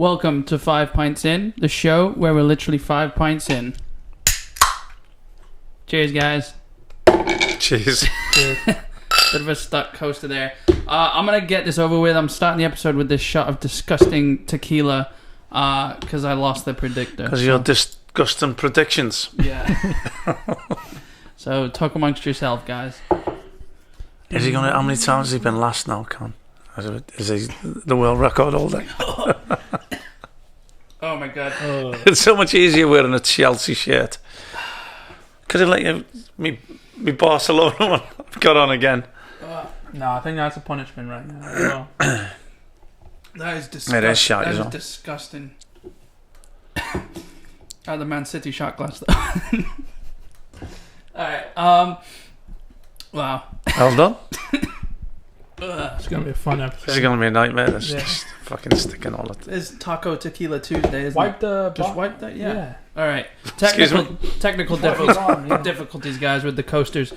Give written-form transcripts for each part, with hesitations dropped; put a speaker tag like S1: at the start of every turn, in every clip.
S1: Welcome to 5 Pints In, the show where we're literally 5 pints in. Cheers, guys.
S2: Cheers.
S1: Bit of a stuck coaster there. I'm going to get this over with. I'm starting the episode with this shot of disgusting tequila because I lost the predictor.
S2: Because your disgusting predictions.
S1: Yeah. So talk amongst yourself, guys.
S2: Is he going to... How many times has he been last now, Con? Is he the world record holder?
S1: Oh my god.
S2: It's so much easier wearing a Chelsea shirt. Could have let you... Me Barcelona one got on again.
S3: No, I think that's a punishment right now as well.
S1: That is disgusting.
S2: It is shot,
S1: that is
S2: well.
S1: disgusting. Out of the Man City shot glass, though. Alright, wow.
S2: Well done.
S3: It's going to be a fun episode.
S2: This is going to be a nightmare. This
S3: Yeah.
S2: just fucking sticking all it.
S1: It's Taco Tequila Tuesday, isn't
S3: Wipe
S1: it?
S3: the...
S1: Just wipe that? Yeah.
S3: Yeah.
S1: Alright.
S2: Excuse
S1: Technical
S3: Yeah.
S1: difficulties, guys, with the coasters.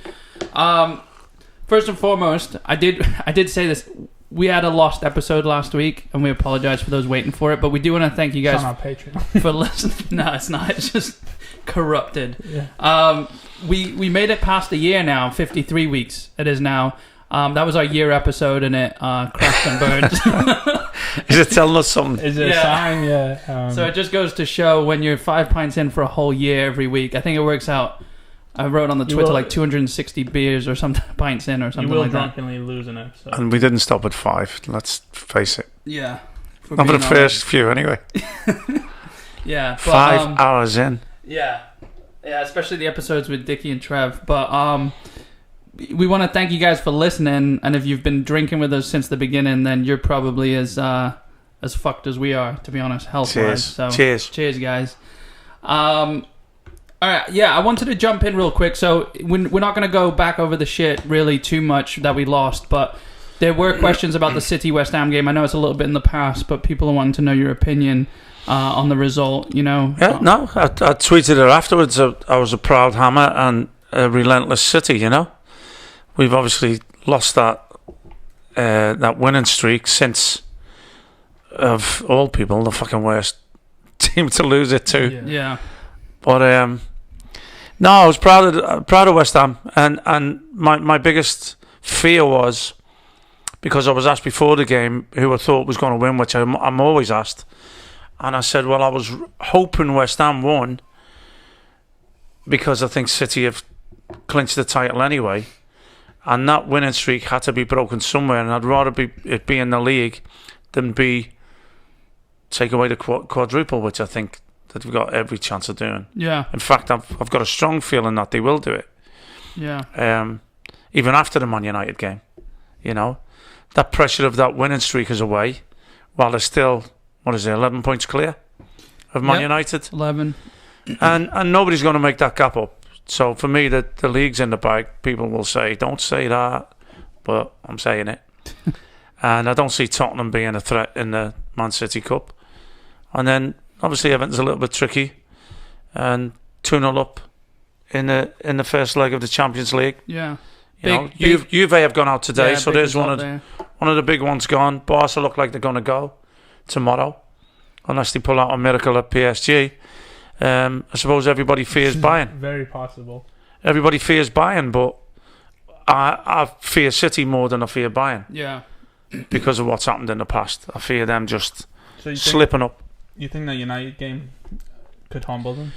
S1: First and foremost, I did say this. We had a lost episode last week, and we apologize for those waiting for it. But we do want to thank you
S3: It's
S1: guys
S3: on our Patreon.
S1: for listening. No, it's not. It's just corrupted.
S3: Yeah.
S1: We made it past a year now. 53 weeks it is now. That was our year episode, and it crashed and burned.
S2: Is it telling us something?
S3: Is it a sign? Yeah.
S1: So it just goes to show when you're 5 pints in for a whole year every week. I think it works out. I wrote on the Twitter like 260 beers or something, pints in or something
S3: you will
S1: like that.
S3: drunkenly lose an episode.
S2: And we didn't stop at 5. Let's face it.
S1: Yeah.
S2: Not for the first few, anyway.
S1: Yeah. But,
S2: 5 hours in.
S1: Yeah. Yeah, especially the episodes with Dickie and Trev. But we want to thank you guys for listening, and if you've been drinking with us since the beginning, then you're probably as fucked as we are, to be honest, health-wise. So, cheers, guys. All right, yeah, I wanted to jump in real quick. So we're not going to go back over the shit really too much that we lost, but there were questions about the City-West Ham game. I know it's a little bit in the past, but people are wanting to know your opinion on the result, you know.
S2: Yeah, no, I tweeted it afterwards. I was a proud Hammer and a relentless City, you know. We've obviously lost that winning streak since, of all people, the fucking worst team to lose it to.
S1: Yeah.
S2: But no, I was proud of West Ham, and my biggest fear was, because I was asked before the game who I thought was going to win, which I'm always asked, and I said, well, I was hoping West Ham won because I think City have clinched the title anyway, and that winning streak had to be broken somewhere, and I'd rather it be in the league than take away the quadruple, which I think that we've got every chance of doing.
S1: Yeah.
S2: In fact, I've got a strong feeling that they will do it.
S1: Yeah.
S2: Even after the Man United game, you know, that pressure of that winning streak is away, while they're still 11 points clear of Man United.
S1: 11.
S2: And nobody's going to make that gap up. So for me, the league's in the bag. People will say, "Don't say that," but I'm saying it. And I don't see Tottenham being a threat in the Man City Cup. And then obviously Everton's a little bit tricky, and 2-0 up in the first leg of the Champions League.
S1: Yeah.
S2: Juve have gone out today,
S1: yeah,
S2: so there's one of the big ones gone. Barca look like they're going to go tomorrow, unless they pull out a miracle at PSG. I suppose everybody fears Bayern.
S3: Very possible.
S2: Everybody fears Bayern, but I fear City more than I fear Bayern.
S1: Yeah.
S2: Because of what's happened in the past. I fear them just slipping up.
S3: You think that United game could humble them?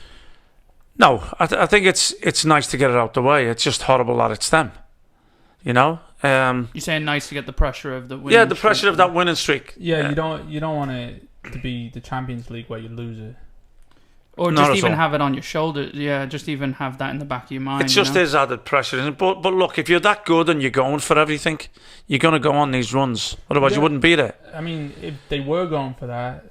S2: No, I think it's nice to get it out the way. It's just horrible that it's them. You know?
S1: You're saying nice to get the pressure of the winning
S2: Yeah, the pressure of that winning streak.
S3: Yeah, you don't want it to be the Champions League where you lose it.
S1: Or just even have it on your shoulders. Yeah, just even have that in the back of your mind.
S2: It just is added pressure, isn't it? But look, if you're that good and you're going for everything, you're going to go on these runs. Otherwise, you wouldn't be there.
S3: I mean, if they were going for that,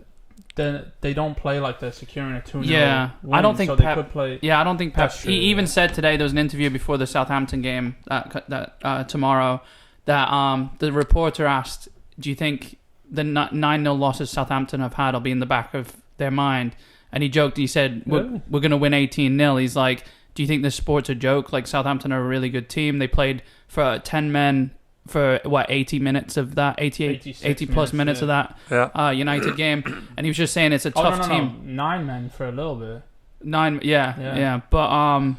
S3: then they don't play like they're securing a 2-0 win,
S1: I don't think
S3: so
S1: Pep...
S3: they could play.
S1: Yeah, I don't think Pep...
S3: True,
S1: he even said today, there was an interview before the Southampton game that tomorrow, that the reporter asked, do you think the 9-0 losses Southampton have had will be in the back of their mind? And he joked, he said, we're going to win 18-0. He's like, do you think this sport's a joke? Like, Southampton are a really good team. They played for 10 men for 80 minutes of that, 80 plus minutes of that United game, and he was just saying it's a tough team.
S3: 9 men for a little bit.
S1: 9, yeah. But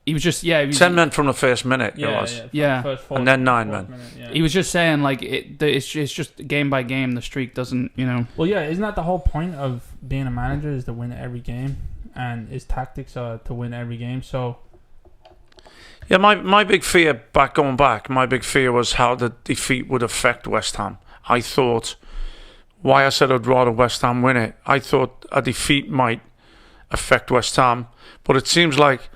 S1: he was just 10
S2: men from the first minute. And then 9 men.
S3: Minute,
S1: He was just saying like it's just game by game. The streak doesn't,
S3: Well, yeah, isn't that the whole point of being a manager, is to win every game, and his tactics are to win every game. So.
S2: Yeah, my big fear my big fear was how the defeat would affect West Ham. I thought, why I said I'd rather West Ham win it, I thought a defeat might affect West Ham, but it seems like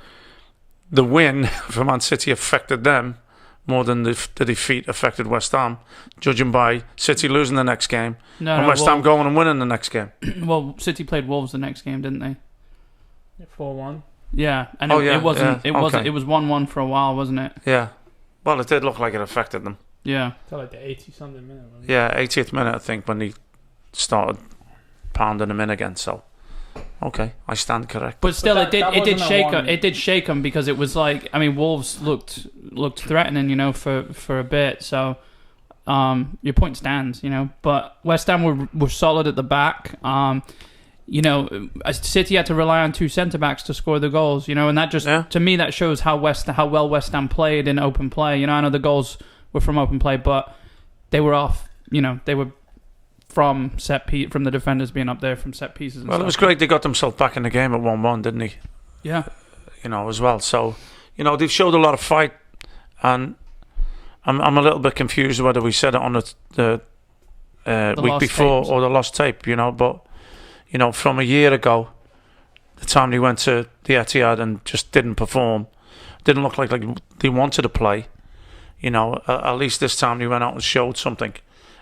S2: the win for Man City affected them more than the defeat affected West Ham, judging by City losing the next game and West Ham going and winning the next game.
S1: Well, City played Wolves the next game, didn't they?
S3: 4-1.
S1: Yeah, and it wasn't. It wasn't. It was 1-1 for a while, wasn't it?
S2: Yeah. Well, it did look like it affected them.
S1: Yeah.
S3: Until like the 80-something minute. Wasn't it?
S2: Yeah, 80th minute, I think, when he started pounding them in again. So, okay, I stand correct.
S1: But still, it did shake him. It did shake him because it was like, I mean, Wolves looked threatening, for a bit. So, your point stands, But West Ham were solid at the back. City had to rely on 2 centre-backs to score the goals, and that just, to me, that shows how well West Ham played in open play. I know the goals were from open play, but they were off, they were from from the defenders being up there from set pieces and stuff.
S2: It was great they got themselves back in the game at 1-1, didn't he?
S1: Yeah.
S2: As well. So, they've showed a lot of fight, and I'm a little bit confused whether we said it on the week before or the lost tape, but... from a year ago, the time they went to the Etihad and just didn't perform, didn't look like they wanted to play. At least this time they went out and showed something,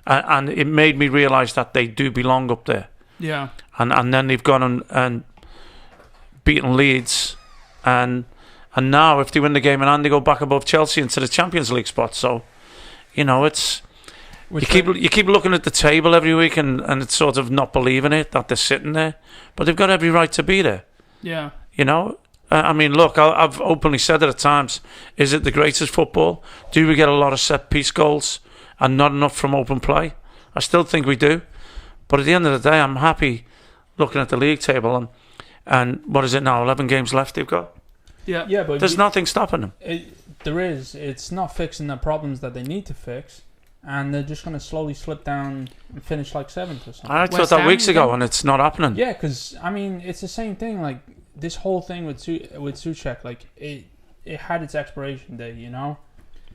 S2: and it made me realise that they do belong up there.
S1: Yeah. And
S2: then they've gone and beaten Leeds, and now if they win the game in hand, they go back above Chelsea into the Champions League spot. So, it's. You keep looking at the table every week and it's sort of not believing it that they're sitting there, but they've got every right to be there.
S1: Yeah.
S2: I mean, look, I've openly said it at times. Is it the greatest football? Do we get a lot of set piece goals and not enough from open play? I still think we do, but at the end of the day, I'm happy looking at the league table and what is it now? 11 games left they've got.
S3: Yeah, but
S2: there's nothing stopping them.
S3: There is. It's not fixing the problems that they need to fix. And they're just going to slowly slip down and finish like 7th or something.
S2: I thought that weeks ago, and it's not happening.
S3: Yeah, because I mean, it's the same thing. Like this whole thing with Souček, like it had its expiration date, And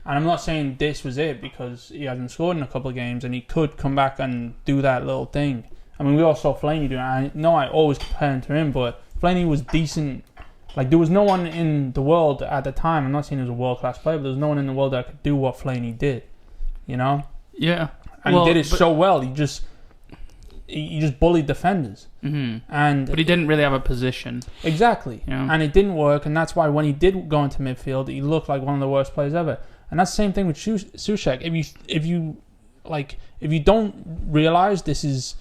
S3: I'm not saying this was it because he hasn't scored in a couple of games, and he could come back and do that little thing. I mean, we all saw Fellaini do it. I know I always compare him to him, but Fellaini was decent. Like there was no one in the world at the time. I'm not saying he was a world class player, but there was no one in the world that could do what Fellaini did.
S1: Yeah,
S3: and he did it so well. He just bullied defenders,
S1: but he didn't really have a position.
S3: Exactly, and it didn't work, and that's why when he did go into midfield, he looked like one of the worst players ever. And that's the same thing with Souček. If you don't realize this is,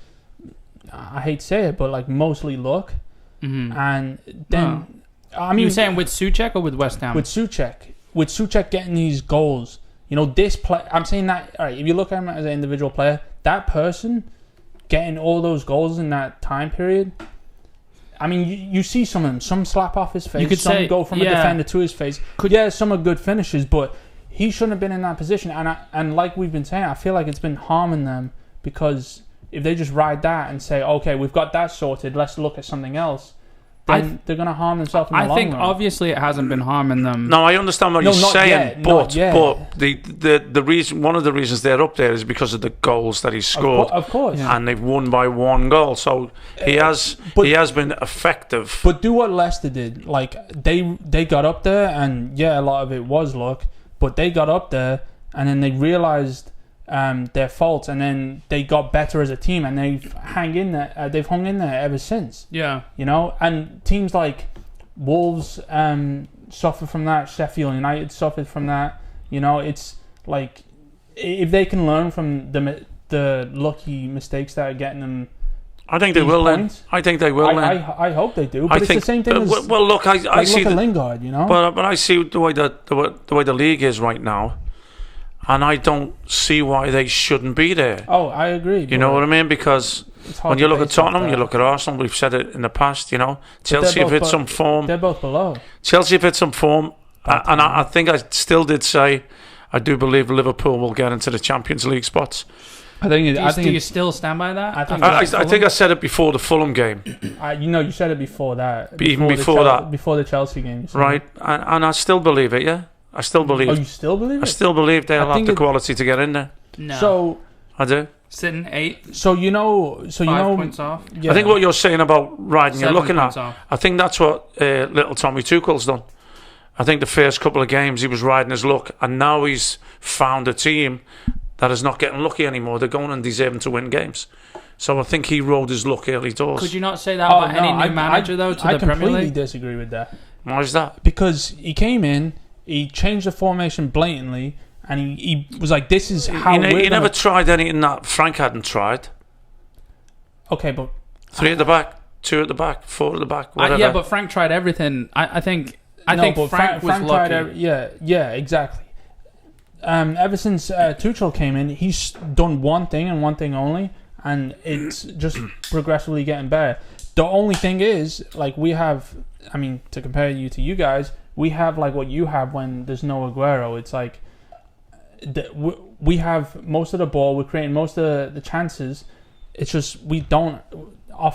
S3: I hate to say it, but like mostly luck, and then I mean,
S1: you saying with Souček or with West Ham?
S3: With Souček getting these goals. This play. I'm saying that. All right, if you look at him as an individual player, that person getting all those goals in that time period. I mean, you see some of them. Some slap off his face.
S1: You could
S3: some go from a defender to his face. Some are good finishes, but he shouldn't have been in that position. And like we've been saying, I feel like it's been harming them because if they just ride that and say, okay, we've got that sorted, let's look at something else. Then they're going to harm themselves in the long run. I think
S1: obviously it hasn't been harming them.
S2: No, I understand what you're saying, but the reason, one of the reasons they're up there is because of the goals that he's scored.
S3: Of course,
S2: and they've won by 1 goal, so he has been effective.
S3: But do what Leicester did. Like they got up there, and a lot of it was luck, but they got up there, and then they realised their faults, and then they got better as a team, and they've hung in there ever since.
S1: Yeah,
S3: and teams like Wolves suffered from that. Sheffield United suffered from that. It's like if they can learn from the lucky mistakes that are getting them.
S2: I think they will learn. I think they will learn.
S3: I hope they do. But it's the same thing as
S2: look, I see
S3: Lingard,
S2: But I see the way the league is right now. and I don't see why they shouldn't be there.
S3: Oh, I agree.
S2: You know what I mean? Because when you look at Tottenham, you look at Arsenal. We've said it in the past. You know, Chelsea have hit some form.
S3: They're both below.
S2: Chelsea have hit some form, and I think I still did say I do believe Liverpool will get into the Champions League spots.
S1: Do you still stand by that?
S2: I think I said it before the Fulham game.
S3: You said it before that.
S2: Even before that.
S3: Before the Chelsea game.
S2: Right, and I still believe it, yeah. I still believe.
S3: Oh, you still believe it?
S2: I still believe they'll have the quality to get in there.
S1: No.
S3: So
S2: I do.
S1: Sitting 8.
S3: So you know 5
S1: points off.
S3: Yeah.
S2: I think what you're saying about riding, you're looking at.
S1: Off.
S2: I think that's what little Tommy Tuchel's done. I think the first couple of games he was riding his luck, and now he's found a team that is not getting lucky anymore. They're going and deserving to win games. So I think he rode his luck early doors.
S1: Could you not say that about any new manager though to the Premier League?
S3: I completely disagree with that.
S2: Why is that?
S3: Because he came in, he changed the formation blatantly, and he was like, "This is how." He
S2: never tried anything that Frank hadn't tried.
S3: Okay, but
S2: 3 at the back, 2 at the back, 4 at the back, whatever.
S1: Yeah, but Frank tried everything. I think Frank was lucky.
S3: Yeah, exactly. Ever since Tuchel came in, he's done one thing and one thing only, and it's just progressively getting better. The only thing is, like, we have, I mean, to compare you to you guys, we have like what you have when there's no Aguero. It's like we have most of the ball, we're creating most of the chances. It's just we don't our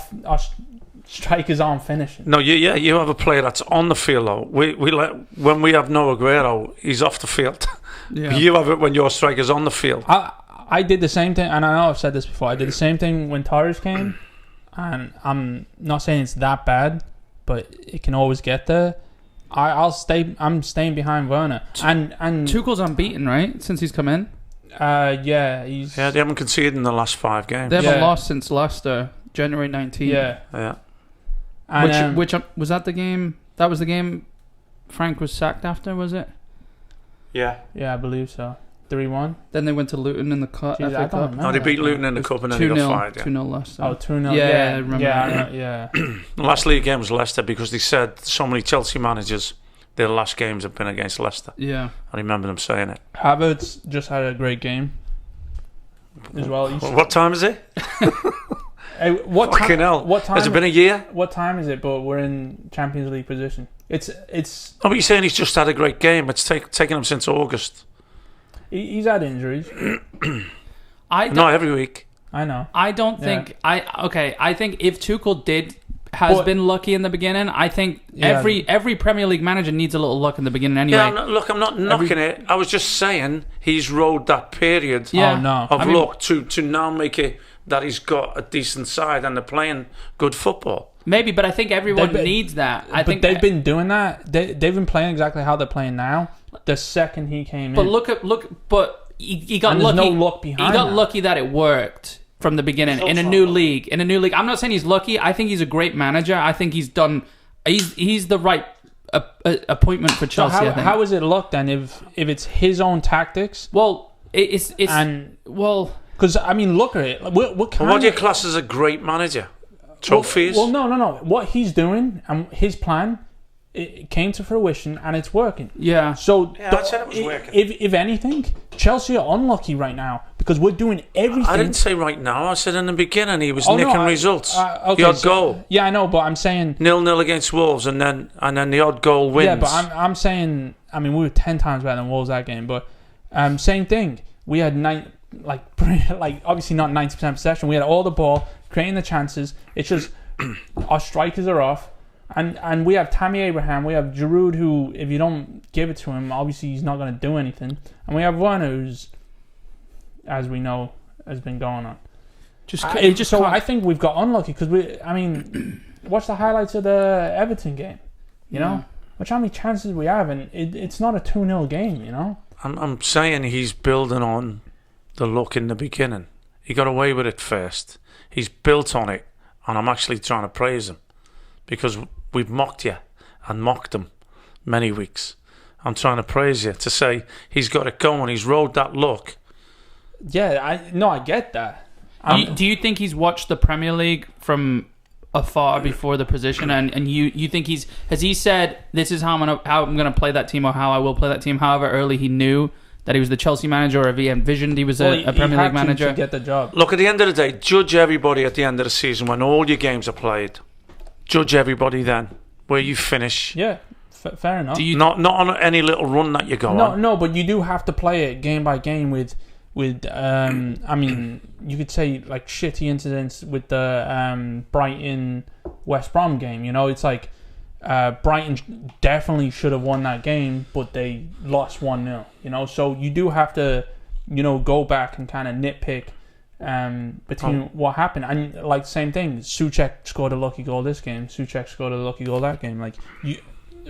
S3: strikers aren't finishing.
S2: No, you have a player that's on the field though. When we have no Aguero, he's off the field.
S1: Yeah.
S2: You have it when your striker's on the field.
S3: I did the same thing, and I know I've said this before. I did the same thing when Torres came, and I'm not saying it's that bad, but it can always get there. I'm staying behind Werner, and
S1: Tuchel's unbeaten, right? Since he's come in.
S3: Yeah,
S2: they haven't conceded in the last 5 games.
S1: They haven't lost since Leicester, January 19th.
S2: Yeah.
S3: And,
S1: which was that the game? That was the game Frank was sacked after, was it?
S2: Yeah,
S3: I believe so. 3-1.
S1: Then they went to Luton in the FA Cup.
S2: No, they beat Luton in the cup and then they got fired.
S1: 2-0 Leicester.
S3: Oh, 2-0.
S1: Yeah, I remember.
S3: Yeah.
S2: The last league game was Leicester because they said so many Chelsea managers, their last games have been against Leicester.
S1: Yeah.
S2: I remember them saying it.
S3: Havertz just had a great game as well.
S2: What time is it?
S3: Hey,
S2: Fucking hell.
S3: What time?
S2: Has it been a year?
S3: What time is it? But we're in Champions League position. It's.
S2: No, but you're saying he's just had a great game. It's taken him since August.
S3: He's had injuries.
S2: Not every week.
S3: I know.
S1: I don't think. I think if Tuchel has been lucky in the beginning, I think every Premier League manager needs a little luck in the beginning anyway.
S2: Yeah, I'm not knocking it. I was just saying he's rode that period of luck to now make it that he's got a decent side and they're playing good football.
S1: Maybe, but I think everyone needs that. I think
S3: they've been doing that. They've been playing exactly how they're playing now. The second he came
S1: in, but he got lucky.
S3: There's no luck behind.
S1: He got lucky that it worked from the beginning in a new league. I'm not saying he's lucky. I think he's a great manager. I think he's the right appointment for Chelsea.
S3: So
S1: I think.
S3: How is it luck then if it's his own tactics?
S1: Well, because
S3: I mean, look at it. What
S2: do you class as a great manager? Trophies?
S3: Well, no. What he's doing and his plan, it came to fruition and it's working.
S1: Yeah.
S3: So
S2: I said it was working.
S3: If anything, Chelsea are unlucky right now because we're doing everything.
S2: I didn't say right now. I said in the beginning he was nicking results. The odd goal.
S3: Yeah, I know, but I'm saying
S2: 0-0 against Wolves and then the odd goal wins.
S3: Yeah, but I'm saying, I mean, we were 10 times better than Wolves that game, but same thing. We had obviously not 90% possession. We had all the ball, creating the chances. It's just our strikers are off. And we have Tammy Abraham, we have Giroud, who, if you don't give it to him, obviously he's not going to do anything. And we have Werner, who's, as we know, has been going on. I think we've got unlucky because watch the highlights of the Everton game. You know, watch how many chances we have, and it's not a 2-0 game. You know,
S2: I'm saying he's building on the luck in the beginning. He got away with it first. He's built on it, and I'm actually trying to praise him because we've mocked you and mocked him many weeks. I'm trying to praise you to say he's got it going. He's rode that luck.
S3: Yeah, I get that.
S1: Do you think he's watched the Premier League from afar before the position, and you think has he said this is how I'm gonna play that team or how I will play that team? However early he knew that he was the Chelsea manager, or if he envisioned he was a Premier League manager
S3: to get the job.
S2: Look, at the end of the day, judge everybody at the end of the season when all your games are played. Judge everybody then where you finish.
S3: Yeah, fair enough.
S2: Not on any little run that you go on.
S3: No, but you do have to play it game by game with I mean, you could say like shitty incidents with the Brighton West Brom game. You know, it's like Brighton definitely should have won that game, but they lost 1-0. You know, so you do have to, you know, go back and kind of nitpick between what happened. And like same thing, Souček scored a lucky goal this game. Souček scored a lucky goal that game. Like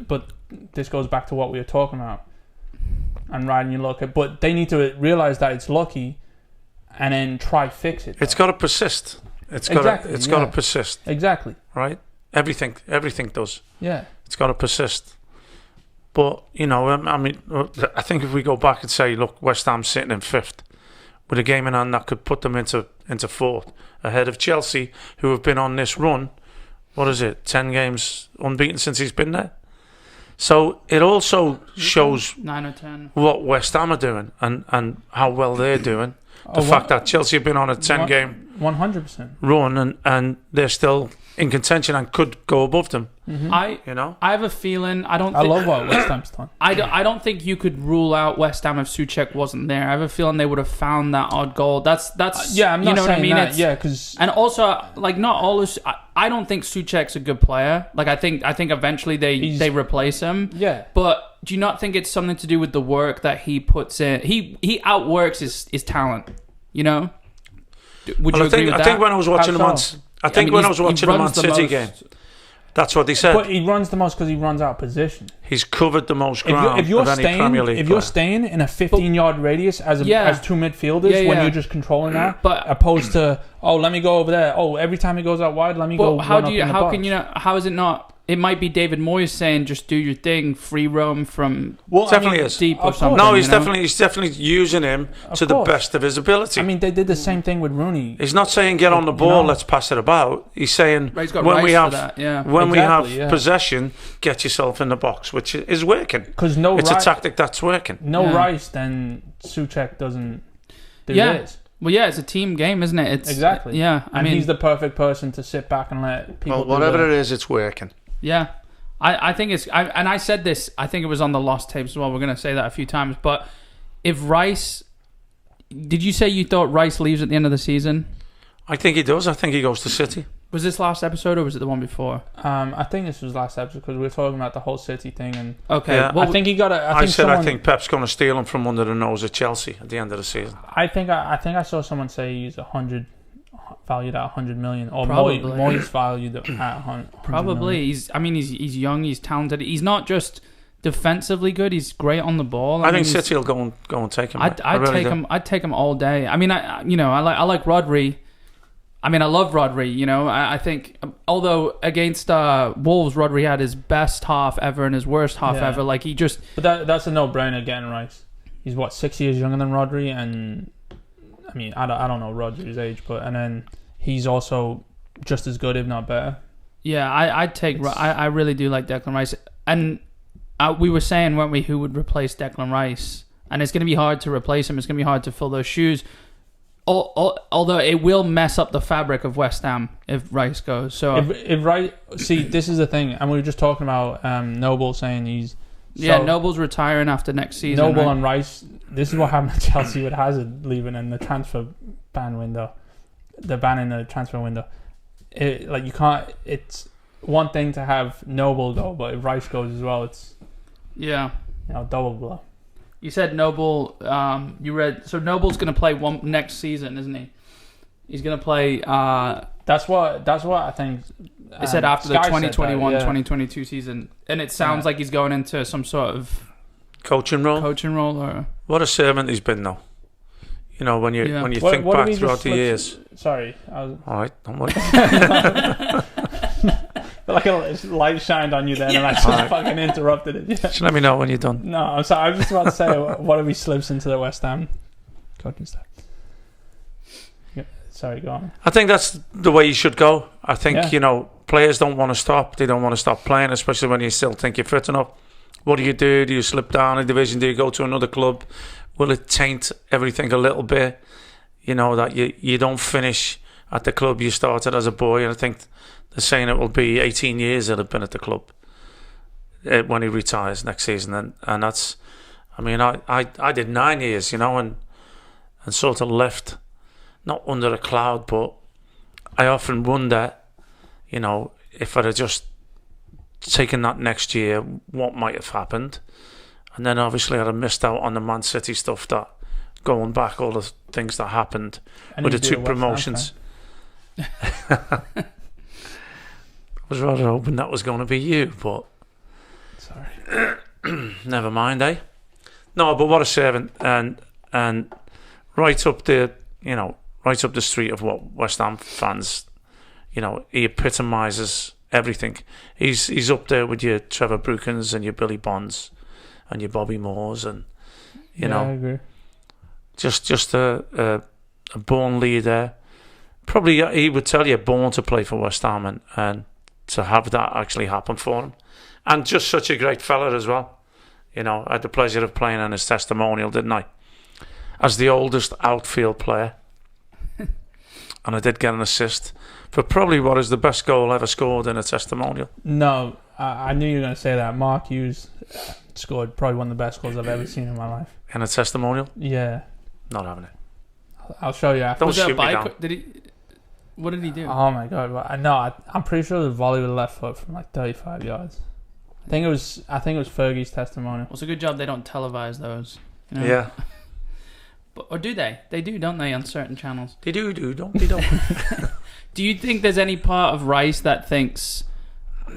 S3: but this goes back to what we were talking about. And riding your luck, but they need to realize that it's lucky, and then try fix it.
S2: It's got to persist. It's got to persist.
S3: Exactly.
S2: Right. Everything does.
S3: Yeah.
S2: It's got to persist. But you know, I mean, I think if we go back and say, look, West Ham sitting in 5th with a game in hand that could put them into 4th ahead of Chelsea, who have been on this run. What is it? 10 games unbeaten since he's been there. So it also shows
S1: 9 or 10
S2: what West Ham are doing and how well they're doing. The fact that Chelsea have been on a 10-game
S3: 100%
S2: run and they're still in contention and could go above them.
S3: Mm-hmm.
S1: I have a feeling. I
S3: love what West Ham's done.
S1: I don't think you could rule out West Ham if Souček wasn't there. I have a feeling they would have found that odd goal. That's
S3: yeah. I'm not
S1: saying
S3: what I mean.
S1: That.
S3: Yeah, because
S1: and also like not all of. I don't think Souček's a good player. Like I think eventually they replace him.
S3: Yeah.
S1: But do you not think it's something to do with the work that he puts in? He outworks his talent. You know. Would you agree with that?
S2: I think when I was watching when I was watching the Man City game, that's what they said.
S3: But he runs the most because he runs out of position.
S2: He's covered the most ground of any Premier League player.
S3: If you're staying in a 15-yard radius as two midfielders when you're just controlling that,
S1: but
S3: opposed to let me go over there. Every time he goes out wide, let me go.
S1: How can you not? How is it not? It might be David Moyes saying just do your thing, free roam from deep or something.
S2: No, he's definitely using him to the best of his ability.
S3: I mean, they did the same thing with Rooney.
S2: He's not saying get on the ball, let's pass it about. He's saying when we have possession, get yourself in the box, which is working. Because it's a tactic that's working.
S3: Rice, then Souček doesn't do this.
S1: Well, yeah, it's a team game, isn't it?
S3: Exactly.
S1: Yeah,
S3: I mean, he's the perfect person to sit back and let people.
S2: Well, whatever it is, it's working.
S1: Yeah, I think it's. And I said this. I think it was on the Lost tapes as well. We're going to say that a few times. But if Rice, did you say you thought Rice leaves at the end of the season?
S2: I think he does. I think he goes to City.
S1: Was this last episode or was it the one before?
S3: I think this was last episode because we were talking about the whole City thing. And
S1: okay,
S2: yeah.
S3: Well, I think he got a.
S2: I think Pep's going to steal him from under the nose of Chelsea at the end of the season.
S3: I think I saw someone say he's valued at 100 million, or Moyes valued at 100
S1: probably
S3: million.
S1: He's young, he's talented. He's not just defensively good. He's great on the ball.
S2: I think City will go and take him.
S1: I'd take him all day. I mean, I like Rodri. I mean, I love Rodri. You know, I think although against Wolves, Rodri had his best half ever and his worst half ever. Like he just.
S3: But that's a no-brainer getting Rice. He's 6 years younger than Rodri, and I mean, I don't know Rodri's age, and then he's also just as good, if not better.
S1: Yeah, I really do like Declan Rice, and we were saying, weren't we, who would replace Declan Rice? And it's going to be hard to replace him. It's going to be hard to fill those shoes. Although it will mess up the fabric of West Ham if Rice goes. So
S3: if Rice, see, this is the thing, and we were just talking about Noble saying he's.
S1: Noble's retiring after next season.
S3: Noble
S1: right?
S3: and Rice. This is what happened to Chelsea with Hazard leaving in the transfer ban window. The ban in the transfer window. You can't. It's one thing to have Noble go, but if Rice goes as well, it's double blow.
S1: You said Noble. You read so Noble's going to play one next season, isn't he? He's going to play.
S3: That's what I think.
S1: It said after the 2021-2022 season, and it sounds like he's going into some sort of
S2: coaching role.
S1: Or
S2: what a servant he's been, though. You know, when you think back throughout the years.
S3: Sorry,
S2: all right, don't worry.
S3: Like a light shined on you then, and I just fucking interrupted it. Yeah.
S2: Just let me know when you're done.
S3: No, I'm sorry. I was just about to say, what if he slips into the West Ham coaching staff? Yeah, sorry, go on.
S2: I think that's the way you should go. I think players don't want to stop. They don't want to stop playing, especially when you still think you're fit enough. What do? Do you slip down a division? Do you go to another club will it taint everything a little bit? You know, that you don't finish at the club you started as a boy, and I think they're saying it will be 18 years that have been at the club when he retires next season, and that's, I mean, I did 9 years, you know, and sort of left not under a cloud, but I often wonder, you know, if I'd have just taken that next year, what might have happened. And then obviously I'd have missed out on the Man City stuff, that going back, all the things that happened with the 2 promotions. I was rather hoping that was going to be you, but
S3: Sorry.
S2: never mind, eh? No, but what a servant, and right up the, you know, right up the street of what West Ham fans, you know, he epitomises everything. He's up there with your Trevor Brookins and your Billy Bonds and your Bobby Moores, and you know,
S3: I agree.
S2: just a born leader. Probably he would tell you, born to play for West Ham, and to have that actually happen for him, and just such a great fella as well. You know, I had the pleasure of playing on his testimonial, didn't I? As the oldest outfield player, and I did get an assist for probably what is the best goal ever scored in a testimonial.
S3: No, I knew you were going to say that. Mark Hughes scored probably one of the best goals I've ever seen in my life.
S2: In a testimonial?
S3: Yeah.
S2: Not having it.
S3: I'll show you after.
S2: Don't
S1: Was that a
S2: shoot me down.
S1: bike? Did he? What did he do?
S3: Oh my god! I'm pretty sure the volley with the left foot from like 35 yards. I think it was Fergie's testimonial.
S1: Well, it's a good job they don't televise those. You know?
S2: Yeah.
S1: But, or do they? They do, don't they, on certain channels?
S2: They do, don't they? Don't.
S1: Do you think there's any part of Rice that thinks,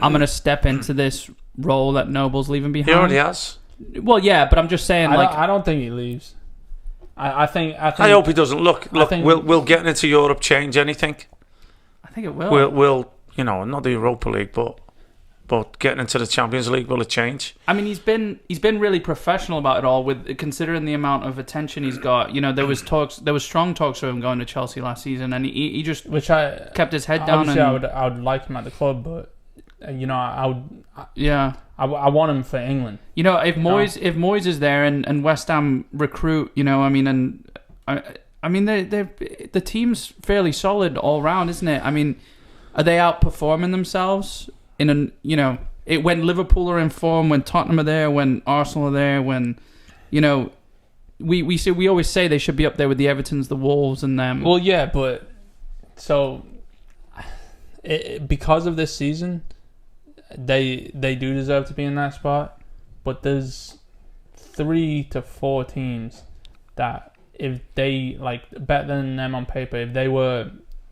S1: I'm going to step into this role that Noble's leaving behind?
S2: He already has.
S1: Well, yeah, but I'm just saying,
S3: I don't think he leaves. I think.
S2: I hope he doesn't. Look, will getting into Europe change anything?
S1: I think it will.
S2: We'll, you know, not the Europa League, but getting into the Champions League, will it change?
S1: I mean, he's been really professional about it all, with considering the amount of attention he's got. You know, there was strong talks for him going to Chelsea last season, and he just kept his head down.
S3: Obviously, I would like him at the club, but you know, I want him for England.
S1: You know, if Moyes is there and West Ham recruit, you know, I mean, and I mean, the team's fairly solid all round, isn't it? I mean, are they outperforming themselves when Liverpool are in form, when Tottenham are there, when Arsenal are there, when, you know, we always say they should be up there with the Evertons, the Wolves, and them.
S3: Well, yeah, but so because of this season, they do deserve to be in that spot. But there's 3 to 4 teams that, if they, like, better than them on paper, if they were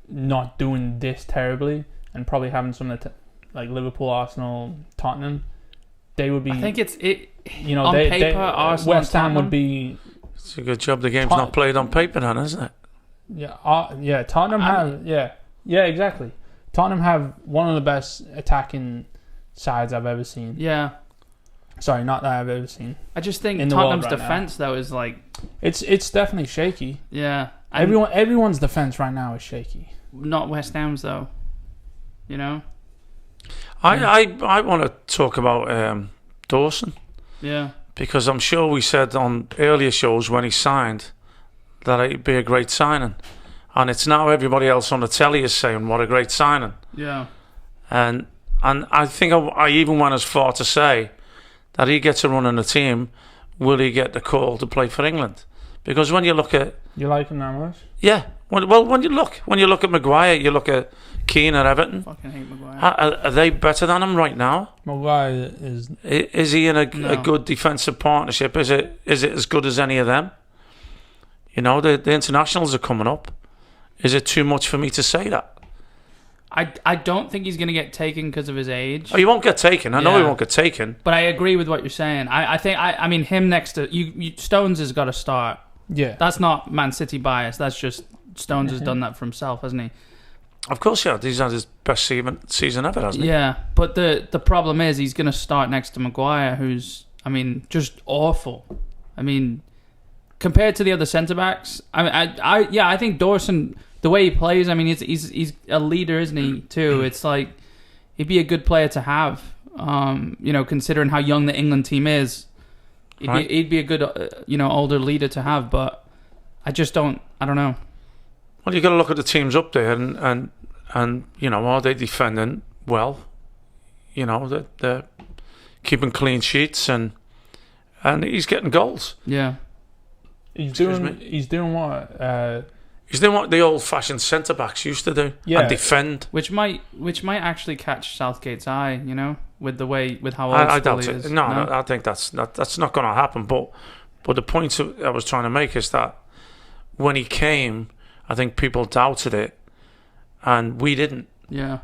S3: not doing this terribly and probably having some of the like Liverpool, Arsenal, Tottenham, they would be.
S1: I think
S3: you know,
S1: on paper, Arsenal,
S3: West Ham would be.
S2: It's a good job the game's not played on paper, then, isn't it?
S3: Yeah, Tottenham have exactly. Tottenham have one of the best attacking sides I've ever seen.
S1: Yeah.
S3: Sorry, not that I've ever seen.
S1: I just think
S3: in
S1: Tottenham's
S3: the world right
S1: defense though is like.
S3: It's definitely shaky.
S1: Yeah.
S3: Everyone's defense right now is shaky.
S1: Not West Ham's though. You know.
S2: I want to talk about Dawson.
S1: Yeah.
S2: Because I'm sure we said on earlier shows when he signed that it'd be a great signing, and it's now everybody else on the telly is saying what a great signing.
S1: Yeah.
S2: And I think I even went as far to say that he gets a run in the team, will he get the call to play for England? Because when you look at...
S3: You like him that much?
S2: Yeah. When you look at Maguire, you look at Keane at Everton.
S1: Fucking hate Maguire.
S2: Are they better than him right now?
S3: Maguire is...
S2: Is he in a good defensive partnership? Is it as good as any of them? You know, the internationals are coming up. Is it too much for me to say that?
S1: I don't think he's going to get taken because of his age.
S2: Oh, he won't get taken. I know he won't get taken.
S1: But I agree with what you're saying. I mean, him next to... Stones has got to start.
S3: Yeah.
S1: That's not Man City bias. That's just... Stones has done that for himself, hasn't he?
S2: Of course, yeah. He's had his best season ever, hasn't he?
S1: Yeah, but the problem is he's going to start next to Maguire, who's, I mean, just awful. I mean, compared to the other centre-backs, I think Dawson, the way he plays, I mean, he's a leader, isn't he, too? It's like, he'd be a good player to have, you know, considering how young the England team is. He'd be a good, older leader to have, but I don't know.
S2: Well, you got to look at the teams up there, and are they defending well? They're keeping clean sheets, and he's getting goals.
S1: Yeah,
S3: he's doing what.
S2: He's doing what the old-fashioned centre backs used to do, and defend.
S1: Which might actually catch Southgate's eye, with how old
S2: I
S1: school
S2: doubt
S1: he
S2: it.
S1: is.
S2: No, I think that's not going to happen. But the point I was trying to make is that when he came, I think people doubted it, and we didn't.
S1: Yeah.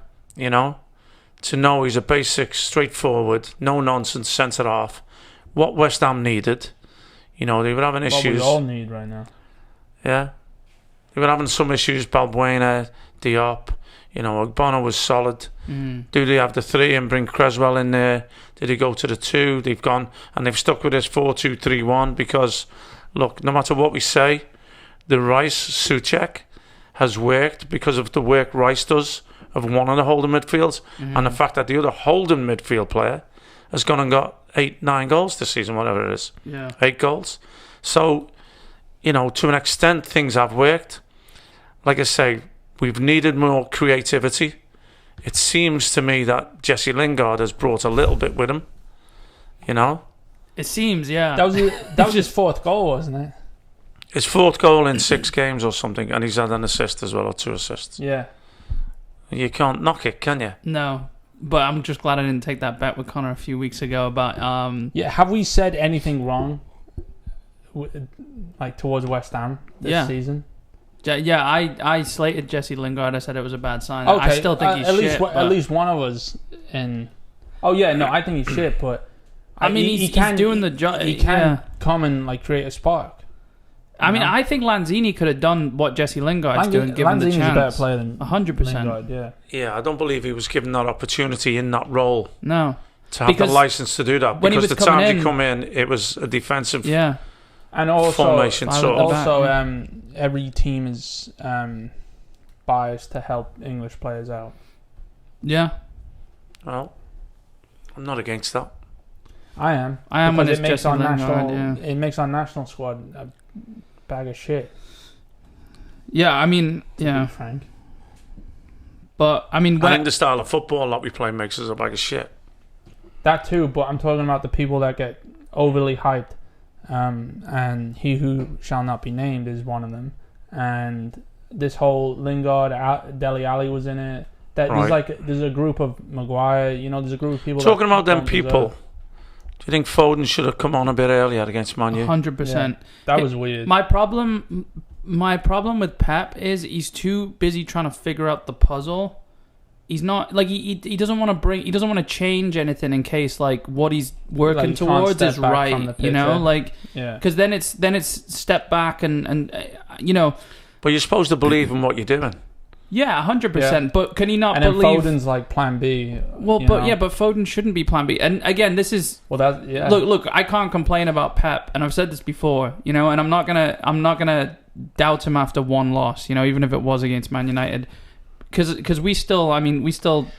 S2: To know he's a basic, straightforward, no nonsense centre half. What West Ham needed, they were having issues.
S3: What we all need right now.
S2: Yeah. They were having some issues. Balbuena, Diop, Ogbono was solid. Do they have the 3 and bring Creswell in there? Did he go to the 2? They've gone and they've stuck with this 4-2-3-1 because, look, no matter what we say, the Rice-Souček has worked because of the work Rice does of one of the holding midfields and the fact that the other holding midfield player has gone and got 8-9 goals this season, whatever it is.
S1: Yeah.
S2: 8 goals. So, to an extent, things have worked. Like I say, we've needed more creativity. It seems to me that Jesse Lingard has brought a little bit with him.
S1: It seems, yeah.
S3: That was his 4th goal, wasn't it?
S2: His 4th goal in 6 games or something, and he's had an assist as well, or 2 assists.
S3: Yeah.
S2: You can't knock it, can you?
S1: No. But I'm just glad I didn't take that bet with Connor a few weeks ago about...
S3: Yeah, have we said anything wrong towards West Ham this season?
S1: Yeah, I slated Jesse Lingard. I said it was a bad sign.
S3: Okay,
S1: I still think he's shit.
S3: At least one of us in... Oh, yeah, no, I think he's shit, but...
S1: he's doing the job.
S3: He can come and create a spark.
S1: I think Lanzini could have done what Jesse Lingard's doing, given the chance.
S3: Lanzini's a better player than
S1: 100%.
S3: Lingard, yeah.
S2: Yeah, I don't believe he was given that opportunity in that role.
S1: No.
S2: To have the license to do that. Because the time he come in, it was a defensive
S3: and also,
S2: formation.
S3: Every team is biased to help English players out.
S1: Yeah.
S2: Well, I'm not against that.
S3: I am.
S1: When it's
S3: makes
S1: Jesse Lingard,
S3: it makes our national squad a bag of shit.
S1: Yeah,
S3: to be frank.
S1: But
S2: I think the style of football that we play makes us a bag of shit.
S3: That too, but I'm talking about the people that get overly hyped, and he who shall not be named is one of them. And this whole Lingard, Dele Alli was in it. There's a group of Maguire. There's a group of people.
S2: Talking about them people. Do you think Foden should have come on a bit earlier against Man U?
S1: 100%.
S3: That was weird.
S1: My problem with Pep is he's too busy trying to figure out the puzzle. He's not he doesn't want to change anything in case what he's working towards is right, because then it's step back and.
S2: But you're supposed to believe in what you're doing.
S1: Yeah, 100%. Yeah. But can he not
S3: believe?
S1: And
S3: then Foden's plan B.
S1: Well, but Foden shouldn't be plan B. And again, this is Look, I can't complain about Pep, and I've said this before, and I'm not gonna doubt him after one loss, even if it was against Man United, because we still.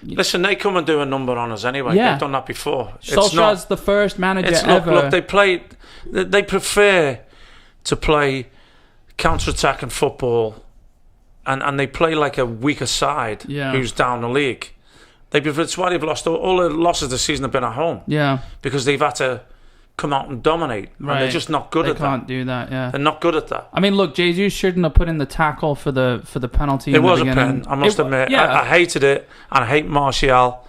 S2: Listen, they come and do a number on us anyway. Yeah. They've done that before.
S1: Solskjaer's the first manager ever.
S2: Look, they prefer to play counter-attacking football. And they play like a weaker side who's down the league. That's why they've lost all the losses this season have been at home.
S1: Yeah,
S2: because they've had to come out and dominate. Right. And they're just not good at that.
S1: They can't do that. Yeah,
S2: they're not good at that.
S1: Look, Jesus shouldn't have put in the tackle for the penalty.
S2: It was a pen. I must admit. Yeah. I hated it, and I hate Martial,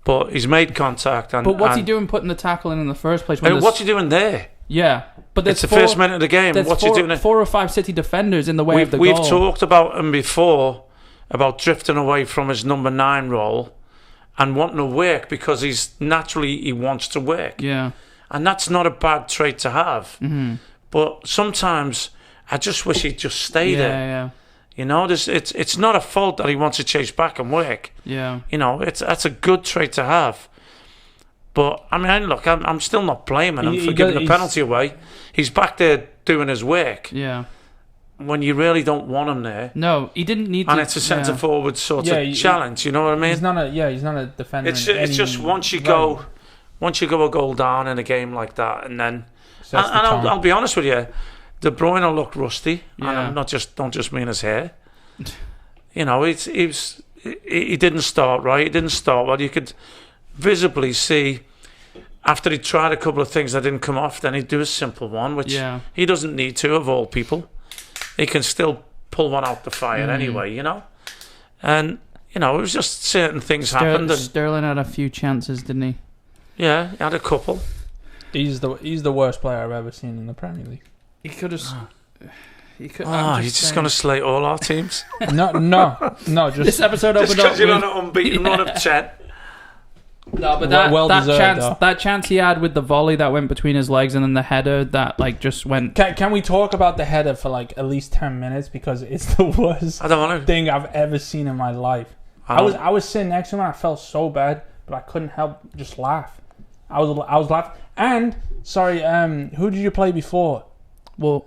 S2: but he's made contact. But
S1: what's he doing putting the tackle in the first place?
S2: What's he doing there?
S1: Yeah. But
S2: it's the first minute of the game. What's he doing?
S1: 4 or 5 City defenders in the way of the goal.
S2: We've talked about him before, about drifting away from his number 9 role and wanting to work because he wants to work.
S1: Yeah.
S2: And that's not a bad trait to have.
S1: Mm-hmm.
S2: But sometimes I just wish he'd just stay there.
S1: Yeah.
S2: It's not a fault that he wants to chase back and work.
S1: Yeah.
S2: That's a good trait to have. But, look, I'm still not blaming him for giving the penalty away. He's back there doing his work.
S1: Yeah.
S2: When you really don't want him there.
S1: No, he didn't need to.
S2: And it's a centre-forward sort of challenge, you know what I mean?
S3: He's not a defender.
S2: It's just once you go a goal down in a game like that, and then
S3: sets the tone.
S2: I'll be honest with you, De Bruyne looked rusty, and
S1: Yeah.
S2: I'm don't just mean his hair. You know, he didn't start right. He didn't start well. You could visibly see after he tried a couple of things that didn't come off. Then he'd do a simple one, which he doesn't need to. Of all people, he can still pull one out the fire anyway. You know, and you know, it was just certain things happened. And
S1: Sterling had a few chances, didn't he?
S2: yeah, he had a couple.
S3: He's the worst player I've ever seen in the Premier League.
S1: He could have. He could.
S2: Oh, you're just going to slate all our teams?
S3: No. Just
S1: This episode
S2: Just
S1: opened
S2: because
S1: up
S2: you're
S1: with,
S2: on an unbeaten run of 10.
S1: no, but
S3: Well
S1: that
S3: deserved,
S1: chance,
S3: though.
S1: that chance he had with the volley that went between his legs, and then the header that like just went.
S3: Can we talk about the header for like at least 10 minutes because it's the worst
S2: I don't want to.
S3: thing I've ever seen in my life. I was sitting next to him and I felt so bad, but I couldn't help just laugh. I was laughing. And sorry, who did you play before?
S1: Well,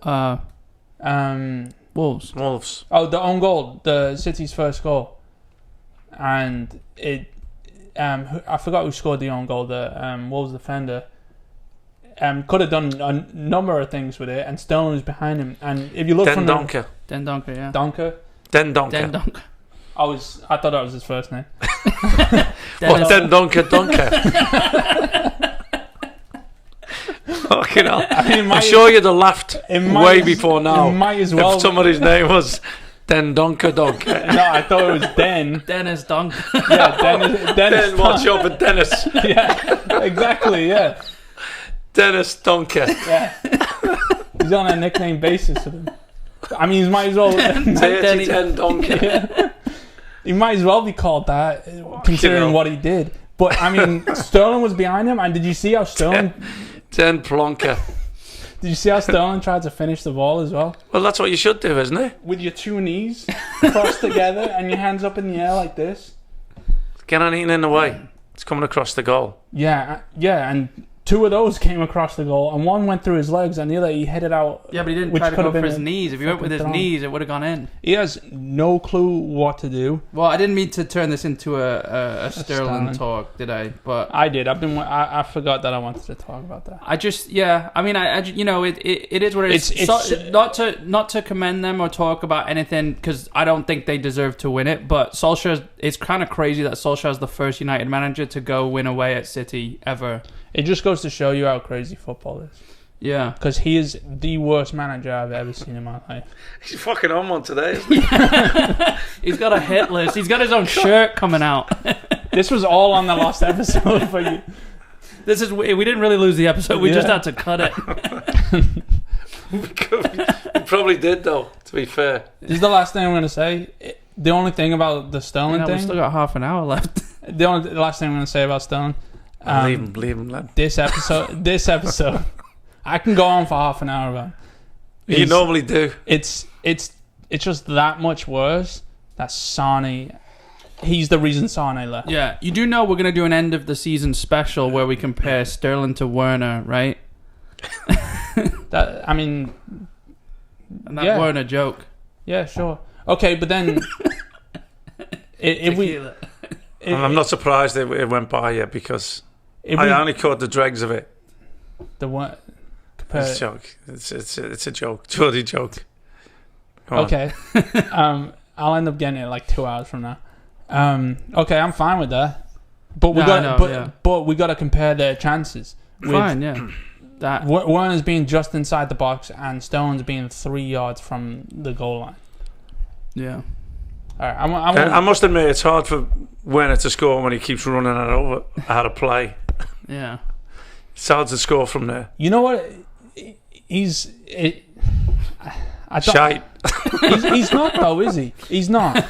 S1: Wolves.
S2: Wolves.
S3: Oh, the own goal, the City's first goal, and it. I forgot who scored the own goal. The Wolves defender. Could have done a number of things with it, and Sterling was behind him. And if you look from
S2: Donker.
S1: Den Donker, yeah.
S3: Donker,
S1: Den Donker.
S3: I thought that was his first name.
S2: What, Den Donker? Fucking hell.
S3: I mean,
S2: I'm sure you'd have laughed way before now
S3: It might as well.
S2: if somebody's name was Den Donker.
S3: No, I thought it was Den.
S1: Dennis Donker.
S3: Yeah, Dennis.
S2: Den, watch out for Dennis.
S3: Yeah, exactly. Yeah,
S2: Dennis Donker.
S3: yeah. He's on a nickname basis with him. I mean, he might as well.
S2: Dirty Den Donker.
S3: Yeah. He might as well be called that, considering what he did. But I mean, Sterling was behind him, and did you see how Sterling?
S2: Den Plonker.
S3: Did you see how Sterling tried to finish the ball as well?
S2: Well, that's what you should do, isn't it?
S3: With your two knees crossed together and your hands up in the air like this.
S2: Get anything in the way. It's coming across the goal.
S3: Yeah, and two of those came across the goal, and one went through his legs, and the other he hit it out.
S1: Yeah, but he didn't
S3: which
S1: try to
S3: could
S1: go
S3: have
S1: for
S3: been
S1: his
S3: a
S1: knees. If he went with his
S3: fucking throw.
S1: knees, it would have gone in.
S3: He has no clue what to do.
S1: Well, I didn't mean to turn this into a Sterling talk, did I? But
S3: I did. I forgot that I wanted to talk about that.
S1: I just, yeah. I mean, I you know, it is what it is.
S3: It's
S1: not to commend them or talk about anything because I don't think they deserve to win it. But Solskjaer, it's kind of crazy that Solskjaer is the first United manager to go win away at City ever.
S3: It just goes to show you how crazy football is.
S1: Yeah,
S3: Because he is the worst manager I've ever seen in my life.
S2: He's fucking on one today, isn't he?
S1: he's got a hit list. He's got his own shirt coming out.
S3: This was all on the last episode for you.
S1: We didn't really lose the episode. We just had to cut it.
S2: We probably did, though, to be fair.
S3: This is the last thing I'm going to say. The only thing about the Sterling
S1: We've
S3: thing...
S1: still got half an hour left.
S3: The last thing I'm going to say about Sterling...
S2: Leave him, lad.
S3: This episode... I can go on for half an hour about it.
S2: You normally do.
S3: It's just that much worse that Sane... He's the reason Sane left.
S1: Yeah, you do know we're going to do an end of the season special where we compare Sterling to Werner, right?
S3: I mean...
S1: And that
S3: Yeah.
S1: Werner joke.
S3: Yeah, sure. Okay, but then... if we...
S2: I'm not surprised it went by yet because
S3: If
S2: I
S3: we,
S2: only caught the dregs of it.
S3: the one...
S2: It's a joke. It's a joke. Geordie joke. Go on.
S3: Okay. I'll end up getting it like 2 hours from now. Okay, I'm fine with that. But we but we got to compare their chances.
S1: Fine, yeah. That
S3: Werner's being just inside the box and Stone's being 3 yards from the goal line.
S1: yeah.
S3: All right,
S2: I must admit, it's hard for Werner to score when he keeps running it over how to play.
S1: Yeah.
S2: It's hard to score from there.
S3: You know what? He's
S2: Shite.
S3: He's not though, is he? He's not.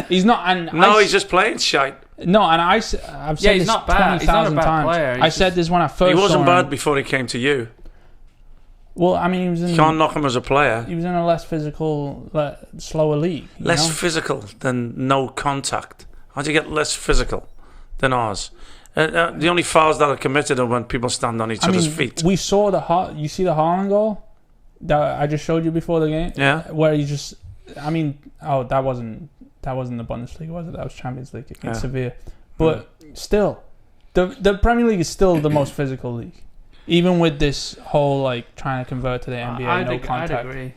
S3: He's not. And
S2: He's just playing shite.
S3: No, and I've said
S1: he's
S3: this
S1: not bad. He's not a
S3: 20,000
S1: bad
S3: times.
S1: player. He's
S3: I said this when I first.
S2: He wasn't
S3: saw him.
S2: bad before he came to you.
S3: Well, I mean, he was in.
S2: You can't knock him as a player.
S3: He was in a less physical, slower league.
S2: Less physical than no contact. How'd you get less physical than ours? The only fouls that are committed are when people stand on each other's feet.
S3: We saw you see the Haaland goal that I just showed you before the game.
S2: Yeah.
S3: Where he just, that wasn't the Bundesliga, was it? That was Champions League against Sevilla. But still, the Premier League is still the most physical league. Even with this whole like trying to convert to the NBA, no contact.
S1: I'd agree.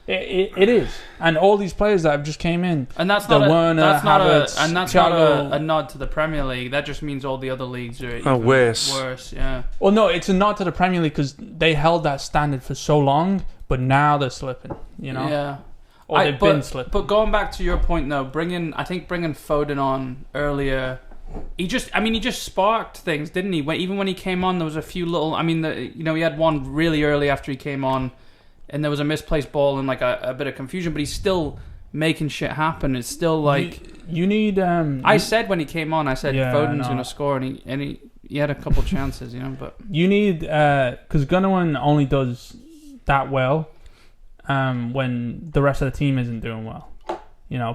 S3: It is, and all these players that have just came in,
S1: and that's not a nod to the Premier League. That just means all the other leagues are even worse. Yeah.
S3: Well, no, it's a nod to the Premier League because they held that standard for so long, but now they're slipping. You know.
S1: Yeah.
S3: Or they've been slipping.
S1: But going back to your point though, bringing Foden on earlier. He just sparked things, didn't he? Even when he came on, there was a few little. I mean, he had one really early after he came on, and there was a misplaced ball and like a bit of confusion. But he's still making shit happen. It's still like
S3: you need.
S1: I said when he came on, I said Foden's going to score, and he had a couple chances, But
S3: you need because Gundogan only does that well when the rest of the team isn't doing well.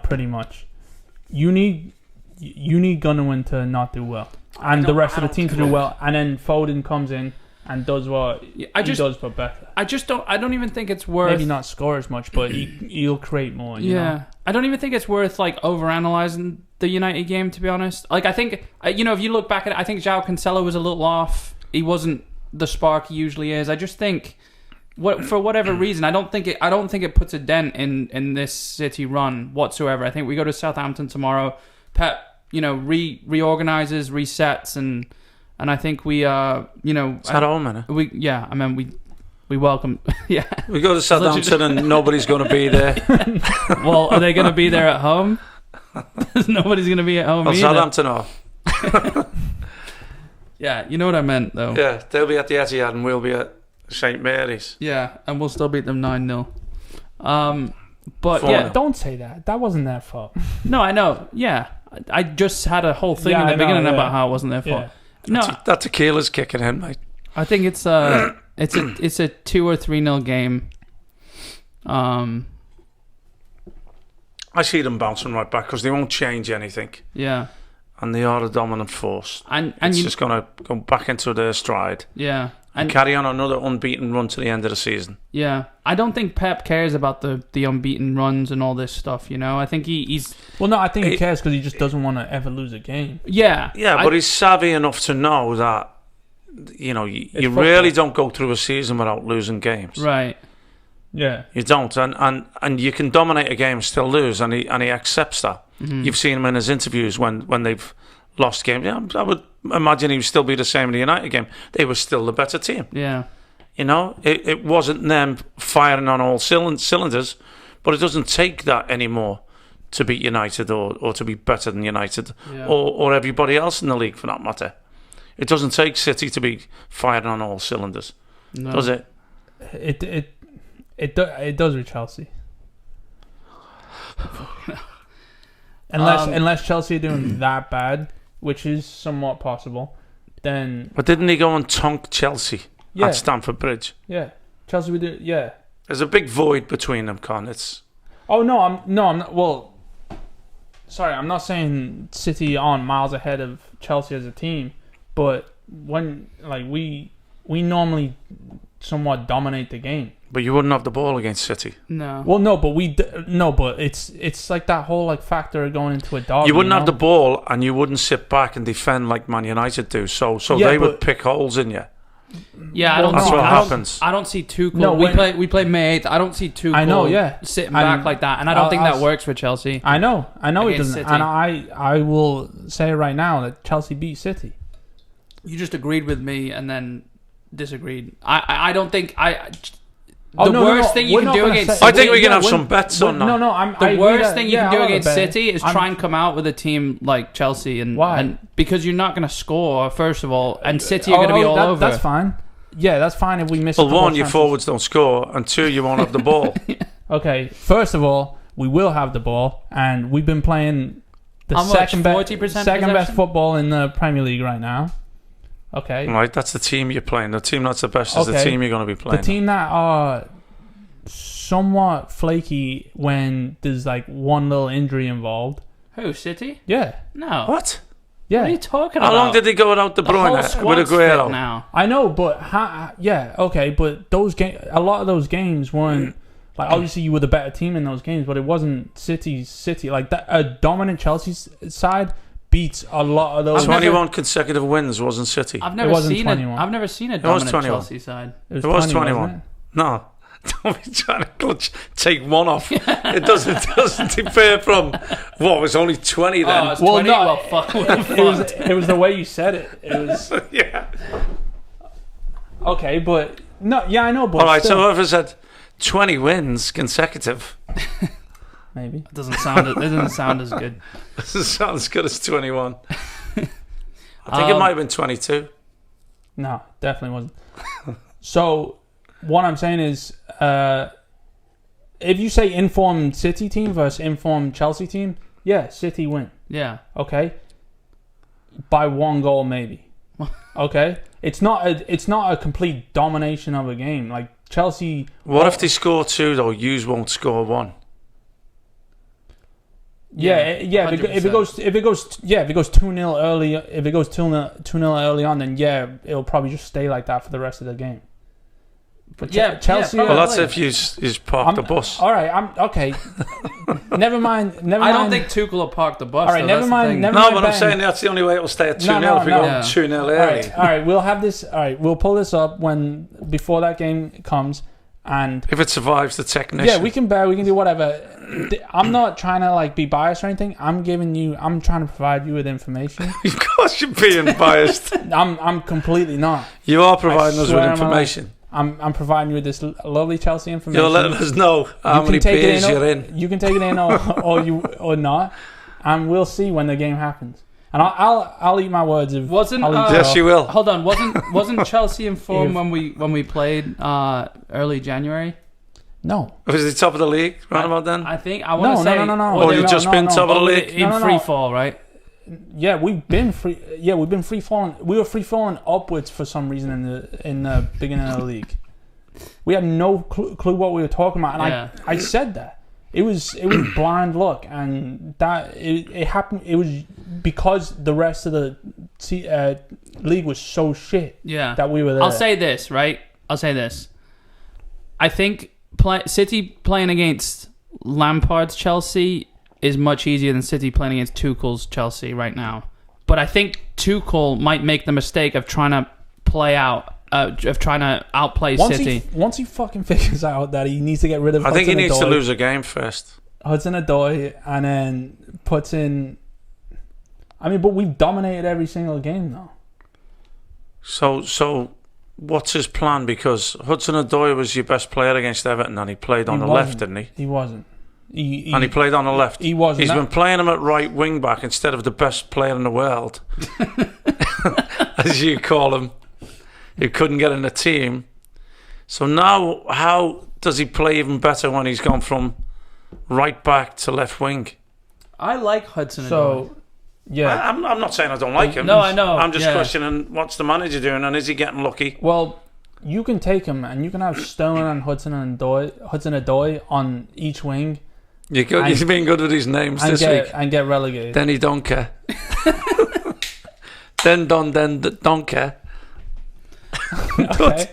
S3: Pretty much. You need Gundogan to not do well, and the rest of the team to do well, and then Foden comes in and does what he does, but better. I
S1: don't even think it's worth.
S3: Maybe not score as much, but he'll create more. You know?
S1: I don't even think it's worth like overanalyzing the United game. To be honest, like I think if you look back at it, I think João Cancelo was a little off. He wasn't the spark he usually is. I just think. For whatever reason, I don't think it puts a dent in this City run whatsoever. I think we go to Southampton tomorrow. Pep, reorganizes, resets, and I think we
S2: it's at home, man.
S1: We welcome. Yeah,
S2: we go to Southampton and nobody's going to be there.
S1: Well, are they going to be there at home? Nobody's going to be at home. Well,
S2: Southampton are.
S1: Yeah, you know what I meant, though.
S2: Yeah, they'll be at the Etihad and we'll be at St Mary's.
S1: Yeah, and we'll still beat them 9-0. But
S3: don't say that. That wasn't their fault.
S1: No, I know. Yeah, I just had a whole thing in the beginning about how it wasn't their fault.
S3: Yeah.
S2: That tequila's kicking in, mate.
S1: I think it's a 2 or 3-0 game.
S2: I see them bouncing right back because they won't change anything.
S1: Yeah,
S2: and they are a dominant force. And it's just going to go back into their stride.
S1: Yeah.
S2: And carry on another unbeaten run to the end of the season.
S1: Yeah. I don't think Pep cares about the unbeaten runs and all this stuff, I think he's...
S3: Well, no, I think he cares because he just doesn't want to ever lose a game.
S1: Yeah.
S2: Yeah, but he's savvy enough to know that, you really don't go through a season without losing games.
S1: Right.
S3: Yeah.
S2: You don't. And you can dominate a game and still lose, and he accepts that. Mm-hmm. You've seen him in his interviews when they've lost games. Yeah, I would imagine he would still be the same in the United game. They were still the better team.
S1: Yeah.
S2: It wasn't them firing on all cylinders, but it doesn't take that anymore to beat United or to be better than United or everybody else in the league for that matter. It doesn't take City to be firing on all cylinders, does it?
S3: It does with Chelsea. Unless Chelsea are doing that bad, which is somewhat possible, then...
S2: But didn't he go and tonk Chelsea at Stamford Bridge?
S3: Yeah. Chelsea would do... Yeah.
S2: There's a big void between them, Con. It's...
S3: Oh, no, I'm not... Well, sorry, I'm not saying City aren't miles ahead of Chelsea as a team, but when, we normally somewhat dominate the game.
S2: But you wouldn't have the ball against City.
S3: No. Well, no, but but it's like that whole factor of going into a derby.
S2: You wouldn't have the ball, and you wouldn't sit back and defend like Man United do. So they would pick holes in you.
S1: Yeah,
S2: that's what happens.
S1: I don't see Tuchel. No, we play May 8th. I don't see Tuchel sitting back like that, and I don't think that works for Chelsea.
S3: I know it doesn't, City. And I will say right now that Chelsea beat City.
S1: You just agreed with me and then disagreed. I don't think worst thing you can do against City...
S2: I think we can have some bets on that.
S1: The worst thing you can do against City is try and come out with a team like Chelsea.
S3: Why?
S1: Because you're not going to score, first of all, and City are going to be all over.
S3: That's fine. Yeah, that's fine if we miss...
S2: Well, one, your forwards don't score, and two, you won't have the ball.
S3: Okay, first of all, we will have the ball, and we've been playing the second best football in the Premier League right now. Okay.
S2: Right, that's the team you're playing. The team that's the best is the team you're going to be playing.
S3: The team that are somewhat flaky when there's one little injury involved.
S1: Who, City?
S3: Yeah.
S1: No.
S2: What?
S3: Yeah.
S1: What are you talking about?
S2: How long did they go without De Bruyne with Aguero?
S1: Now.
S3: I know, but but those a lot of those games weren't obviously you were the better team in those games, but it wasn't City like that. A dominant Chelsea side beats a lot of those.
S2: 21 consecutive wins wasn't City.
S1: I've never
S3: wasn't
S1: seen
S3: 21.
S1: it. I've never seen a
S2: was
S1: dominant
S2: 21.
S1: Chelsea side.
S2: It was
S3: 20,
S2: 21.
S3: wasn't
S2: No. Don't be trying to take one off. It doesn't differ from what was only 20 then.
S1: Oh, it's
S3: Well,
S1: 20?
S3: no,
S1: Well, fuck.
S3: it was the way you said it. It was
S2: Yeah.
S3: okay, but no, yeah, I know. But
S2: All right,
S3: still,
S2: so whoever said 20 wins consecutive
S3: maybe.
S1: It doesn't sound as good.
S2: doesn't sound as good as 21. I think it might have been 22.
S3: No, definitely wasn't. So, what I'm saying is, if you say informed City team versus informed Chelsea team, yeah, City win.
S1: Yeah.
S3: Okay, by 1 goal maybe. Okay, it's not a complete domination of a game. Like Chelsea.
S2: What if they score 2 though? Yous won't score 1.
S3: Yeah. If it goes 2-0 early, if it goes 2-0 early on, then yeah, it'll probably just stay like that for the rest of the game. But Chelsea.
S1: Yeah,
S2: Well, that's
S1: probably.
S2: if you park the bus.
S3: All right, I'm okay. Never mind.
S1: I don't think Tuchel will park the bus.
S3: All right,
S1: though,
S3: never
S1: that's the
S3: mind.
S1: thing.
S3: Never
S2: No,
S3: mind.
S2: but I'm
S3: Ben.
S2: saying that's the only way it'll stay at 2-0
S3: No,
S2: if we
S3: no.
S2: go
S1: Yeah.
S2: 2-0
S3: All
S2: early.
S3: right, we'll have this. All right, we'll pull this up before that game comes, and
S2: If it survives the technician.
S3: yeah, we can do whatever. I'm not trying to like be biased or anything. I'm trying to provide you with information.
S2: Of course you're being biased.
S3: I'm completely not.
S2: You are providing us with
S3: swear on my
S2: information.
S3: I'm providing you with this lovely Chelsea information.
S2: You're letting us know how many
S3: take it
S2: beers
S3: in
S2: you're in.
S3: You can take it in or not, and we'll see when the game happens. And I'll eat my words.
S2: Yes, you will.
S1: Hold on, wasn't Chelsea in form when we played early January?
S3: No.
S2: Was it top of the league round about then?
S1: I think I want to say
S3: no.
S2: Or you've just been top of the league?
S1: in free fall, right?
S3: Yeah, we've been free. Yeah, we've been free falling. We were free falling upwards for some reason in the beginning of the league. We had no clue what we were talking about, and I said that it was blind luck, and that it happened. It was because the rest of the league was so shit.
S1: Yeah,
S3: that we were there.
S1: I'll say this, right? I think City playing against Lampard's Chelsea is much easier than City playing against Tuchel's Chelsea right now. But I think Tuchel might make the mistake of trying to outplay City.
S3: Once he fucking figures out that he needs to get rid of
S2: I think he needs to
S3: Hudson-Odoi,
S2: lose a game first.
S3: Hudson-Odoi, and then puts in. I mean, but we've dominated every single game now.
S2: So what's his plan? Because Hudson-Odoi was your best player against Everton, and he played on the left, didn't he?
S3: He wasn't.
S2: And he played on the left.
S3: He wasn't.
S2: He's been playing him at right wing back instead of the best player in the world, as you call him, who couldn't get in the team. So now, how does he play even better when he's gone from right back to left wing?
S1: I like Hudson-Odoi.
S3: So, yeah.
S2: I'm not saying I don't like him.
S1: No, I know.
S2: I'm just questioning what's the manager doing, and is he getting lucky?
S3: Well, you can take him, and you can have Sterling and Hudson-Odoi on each wing.
S2: He's been good with his names this week.
S3: And get relegated.
S2: Denny Donker. then Donker.
S3: Okay.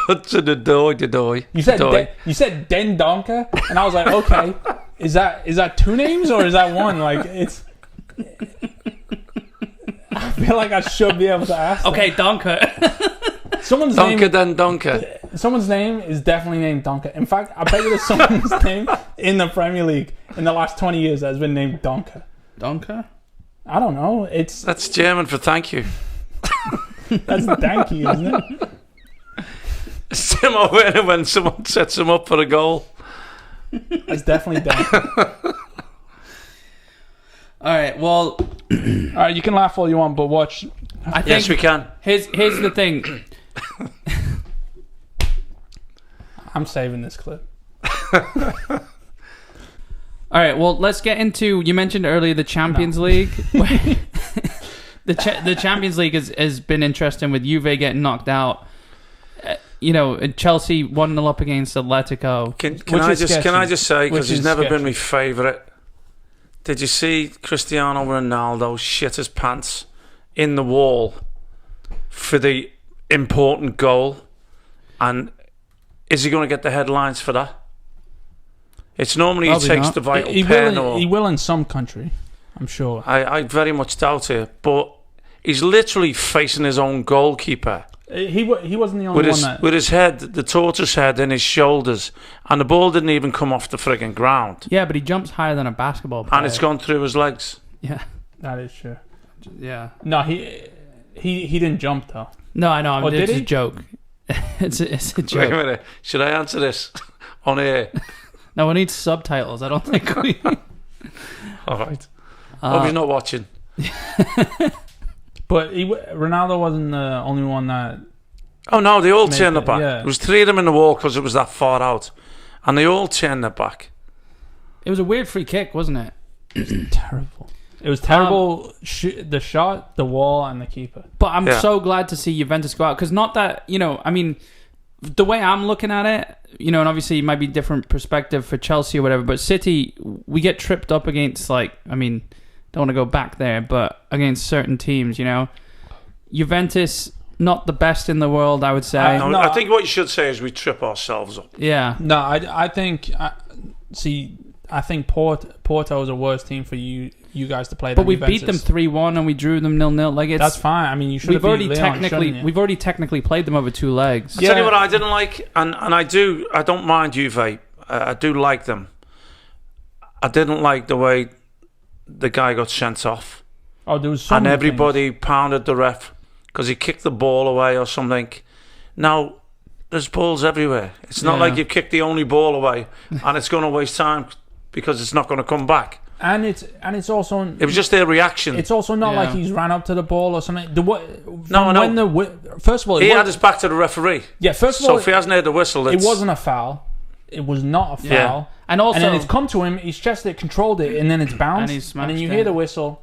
S2: Hudson-Odoi.
S3: You said Den Donker, and I was like, okay, is that 2 names or is that 1? Like it's. I feel like I should be able to ask.
S1: Okay, Donker.
S3: Someone's name is definitely named Donker. In fact, I bet you there's someone's name in the Premier League in the last 20 years that has been named Donker.
S1: Donker?
S3: I don't know.
S2: That's German for thank you.
S3: That's danky, isn't it?
S2: Similar when someone sets him up for a goal.
S3: It's definitely danky.
S1: All right, well...
S3: All right, you can laugh all you want, but watch.
S1: I think
S2: yes, we can.
S1: Here's the thing.
S3: I'm saving this clip.
S1: All right, well, let's get into... You mentioned earlier the Champions League. The Champions League has been interesting with Juve getting knocked out. Chelsea 1-0 up against Atletico.
S2: Can I just say, because he's never been my favourite, did you see Cristiano Ronaldo shit his pants in the wall for the important goal? And is he going to get the headlines for that? It's normally he takes the vital pen.
S3: He will in some country. I'm sure.
S2: I very much doubt it. But he's literally facing his own goalkeeper.
S3: He wasn't the only one that...
S2: With his head, the tortoise head in his shoulders, and the ball didn't even come off the frigging ground.
S1: Yeah, but he jumps higher than a basketball player.
S2: And it's gone through his legs.
S1: Yeah.
S3: That is true.
S1: Yeah.
S3: No, he didn't jump, though.
S1: No, I know.
S3: Did
S1: It's
S3: he?
S1: a joke. It's a joke.
S2: Wait a minute. Should I answer this on air?
S1: No, we need subtitles. I don't think we...
S2: All right. Hope he's not watching.
S3: But Ronaldo wasn't the only one that...
S2: Oh, no, they all turned their back.
S3: Yeah.
S2: There was 3 of them in the wall because it was that far out. And they all turned their back.
S1: It was a weird free kick, wasn't it?
S3: Terrible. It was terrible. The shot, the wall, and the keeper.
S1: But I'm so glad to see Juventus go out. Because not that, I mean, the way I'm looking at it, and obviously it might be different perspective for Chelsea or whatever, but City, we get tripped up against, don't want to go back there, but against certain teams, Juventus, not the best in the world, I would say.
S2: I think what you should say is we trip ourselves up.
S1: Yeah.
S3: No, I think... I think Porto is a worse team for you guys to play.
S1: But we
S3: Juventus.
S1: beat them 3-1 and we drew them 0-0.
S3: That's fine. I mean, you should have beat Leon,
S1: we've already technically played them over 2 legs.
S2: I'll tell you what I didn't like, and I don't mind Juve. I do like them. I didn't like the way the guy got sent off.
S3: Oh, there was so
S2: and
S3: many
S2: everybody pounded the ref because he kicked the ball away or something. Now, there's balls everywhere. It's not like you've kicked the only ball away and it's going to waste time because it's not going to come back.
S3: And it's also...
S2: It was just their reaction.
S3: It's also not like he's ran up to the ball or something. First of all...
S2: He had his back to the referee.
S3: Yeah, first of all...
S2: So if he hasn't heard the whistle,
S3: it wasn't a foul. It was not a foul.
S2: Yeah.
S1: And then
S3: it's come to him, he's chested it, controlled it, and then it's bounced.
S1: And
S3: then you hear the whistle.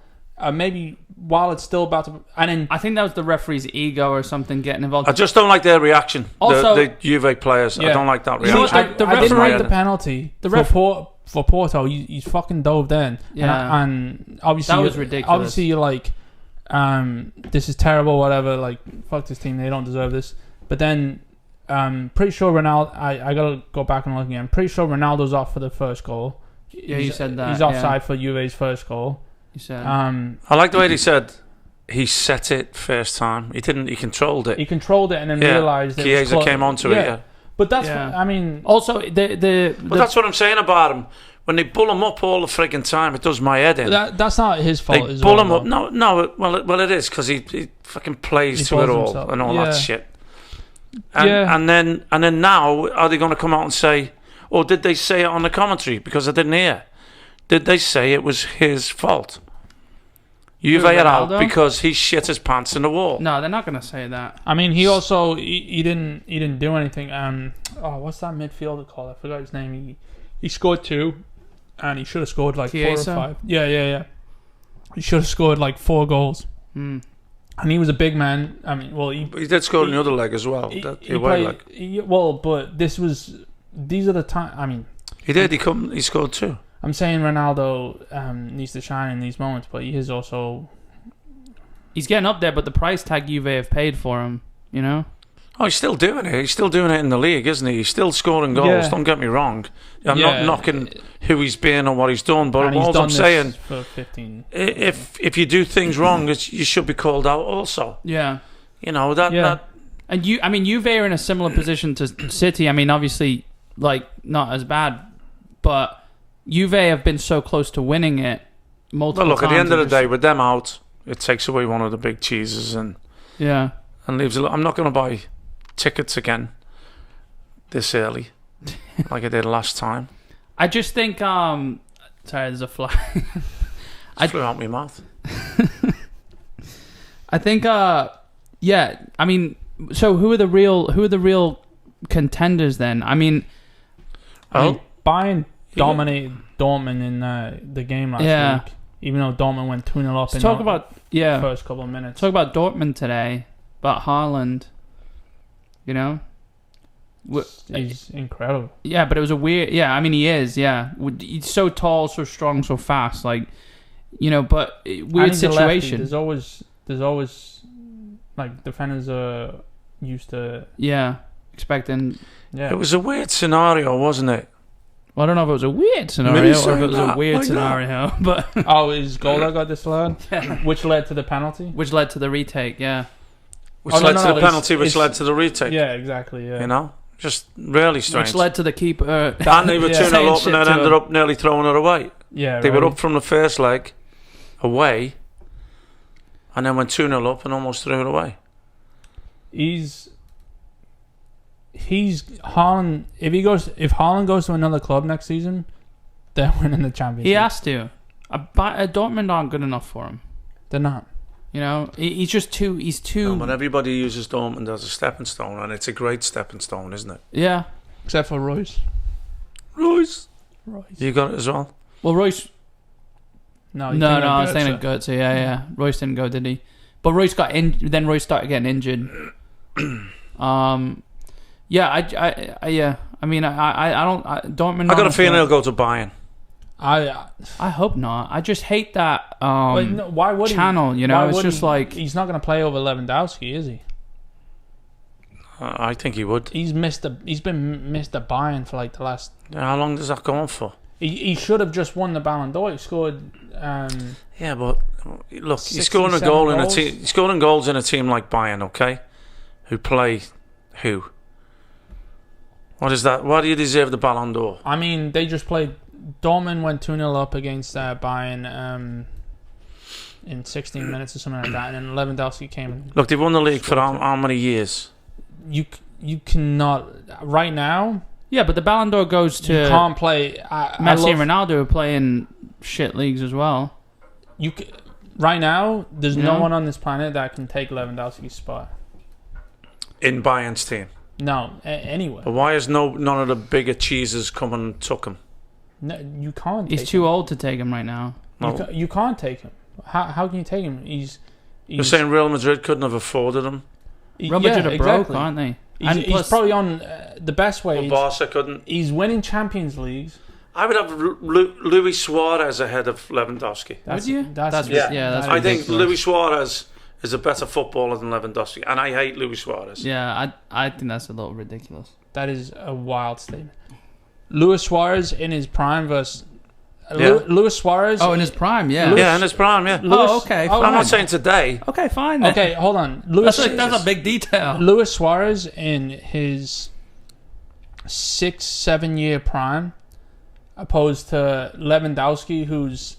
S3: Maybe while it's still about to... And then...
S1: I think that was the referee's ego or something getting involved.
S2: I just don't like their reaction.
S1: Also,
S2: the Juve players. I don't like that reaction.
S3: I didn't like the penalty. For Porto, he's fucking dove in.
S1: Yeah.
S3: And obviously...
S1: That was ridiculous.
S3: Obviously, you're like, this is terrible, whatever. Like, fuck this team. They don't deserve this. But then, pretty sure Ronaldo... I got to go back and look again. Pretty sure Ronaldo's off for the first goal.
S1: Yeah, you said that.
S3: He's offside for Juve's first goal.
S1: You said.
S2: I like the way he said he set it first time. He didn't. He controlled it.
S3: He controlled it and then realised...
S2: Chiesa came onto it, yeah.
S3: But that's... I mean...
S1: Also,
S2: But that's what I'm saying about him. When they bull him up all the frigging time, it does my head in.
S3: That's not his fault.
S2: They bull him up. No. Well, it is because he fucking plays to it all himself. And all that shit. And then now, are they going to come out and say, or did they say it on the commentary? Because I didn't hear. Did they say it was his fault? Juve are out because he shit his pants in the wall.
S1: No, they're not going to say that.
S3: I mean, he also he didn't do anything. What's that midfielder called? I forgot his name. He scored 2, and he should have scored like
S1: Chiesa?
S3: 4 or 5. Yeah. He should have scored like 4 goals. And he was a big man. I mean, well, he
S2: did score in the other leg as well.
S3: But these are the time. I mean,
S2: he did. He scored 2.
S3: I'm saying Ronaldo needs to shine in these moments, but he is also...
S1: He's getting up there, but the price tag Juve have paid for him,
S2: Oh, he's still doing it. He's still doing it in the league, isn't he? He's still scoring goals. Yeah. Don't get me wrong. I'm not knocking who he's been or what he's done, but all I'm saying,
S3: for 15.
S2: If you do things wrong, you should be called out also.
S1: Yeah.
S2: That.
S1: And Juve are in a similar position to City. I mean, obviously, not as bad, but Juve have been so close to winning it multiple times.
S2: Well, look, at the end of the day, with them out, it takes away one of the big cheeses and leaves a lot. I'm not going to buy tickets again this early like I did last time.
S1: I just think sorry, there's a fly.
S2: It flew out my mouth.
S1: I think I mean, so who are the real contenders then? I mean
S3: Bayern dominated Dortmund in the game last week, even though Dortmund went 2-0 up in the first couple of minutes.
S1: Talk about Dortmund today, about Haaland.
S3: He's incredible.
S1: Yeah, but it was a weird... Yeah, I mean, he is, yeah. He's so tall, so strong, so fast, but weird situation.
S3: There's always defenders are used to...
S1: Yeah, expecting...
S3: Yeah.
S2: It was a weird scenario, wasn't it?
S1: Well, I don't know if it was a weird scenario or if it was a weird
S2: like
S1: scenario, but
S3: Oh, his goal that got disallowed, which led to the penalty.
S1: which led to the retake. Yeah.
S2: Which
S3: Oh, no,
S2: led
S3: no,
S2: to
S3: no,
S2: the penalty,
S3: it's-
S2: which led to the retake.
S3: Yeah, exactly. Yeah.
S2: You know, just really strange.
S1: Which led to the keeper.
S2: And they were
S3: Yeah.
S2: 2-0 up
S1: Saying
S2: and then
S1: shit to
S2: ended
S1: him.
S2: up nearly throwing it away.
S3: Yeah.
S2: They
S3: right.
S2: were up from the first leg, away, and then went 2-0 up and almost threw it away.
S3: He's Haaland. If Haaland goes to another club next season, they're winning the Champions
S1: He
S3: League.
S1: has to. Dortmund aren't good enough for him.
S3: They're not.
S1: You know, he's just too. He's too.
S2: No, but everybody uses Dortmund as a stepping stone, and it's a great stepping stone, isn't it?
S1: Yeah.
S3: Except for Royce.
S2: Royce. You got it as well?
S1: Well, Royce.
S3: No,
S1: No, I was saying Götze. Yeah. Royce didn't go, did he? But Royce got in. Then Royce started getting injured. Yeah. Yeah. I mean, I don't. Dortmund.
S2: I got a feeling he'll go to Bayern.
S1: I hope not. I just hate that.
S3: Wait, no, why would
S1: channel?
S3: he?
S1: You know,
S3: Why
S1: it's
S3: would
S1: just
S3: he?
S1: like
S3: He's not going to play over Lewandowski, is he?
S2: I think he would.
S3: He's been Mr. Bayern for like the last.
S2: How long does that go on for?
S3: He should have just won the Ballon d'Or. He scored.
S2: Yeah, but look, he's
S3: 67
S2: scoring a goal in a
S3: goals.
S2: team. He's scoring goals in a team like Bayern, okay? Who play who? What is that? Why do you deserve the Ballon d'Or?
S3: I mean, they just played. Dortmund went 2-0 up against Bayern in 16 minutes or something like that, and then Lewandowski came in.
S2: Look, they've won the league for how many years?
S3: You cannot right now.
S1: yeah, but the Ballon d'Or goes to
S3: You can't play.
S1: Messi and Ronaldo are playing shit leagues as well.
S3: Right now, there's no
S1: Yeah.
S3: one on this planet that can take Lewandowski's spot.
S2: In Bayern's team.
S3: No, anywhere.
S2: But why is none of the bigger cheeses come and took him?
S3: No, you can't.
S1: He's
S3: take
S1: too old to take him right now.
S2: No.
S3: You can't take him. How can you take him?
S2: You're saying Real Madrid couldn't have afforded him?
S1: Real Madrid are broke,
S3: exactly.
S1: aren't they?
S3: He's probably on the best way.
S2: Or Barca couldn't?
S3: He's winning Champions Leagues.
S2: I would have Luis Suarez ahead of Lewandowski.
S1: Would you?
S3: That's
S1: that's
S2: I think
S1: ridiculous.
S2: Luis Suarez is a better footballer than Lewandowski, and I hate Luis Suarez.
S1: Yeah, I think that's a little ridiculous.
S3: That is a wild statement. Luis Suarez in his prime versus
S2: Yeah.
S3: Luis Suarez.
S1: Oh, in his prime, yeah.
S3: Luis-
S2: Yeah, in his prime, yeah.
S1: Oh, okay.
S3: Oh,
S2: I'm
S1: fine.
S2: not saying today.
S1: Okay, fine. Then.
S3: Okay, hold on. Luis
S1: That's a big detail.
S3: Luis Suarez in his 6-7 year prime, opposed to Lewandowski, who's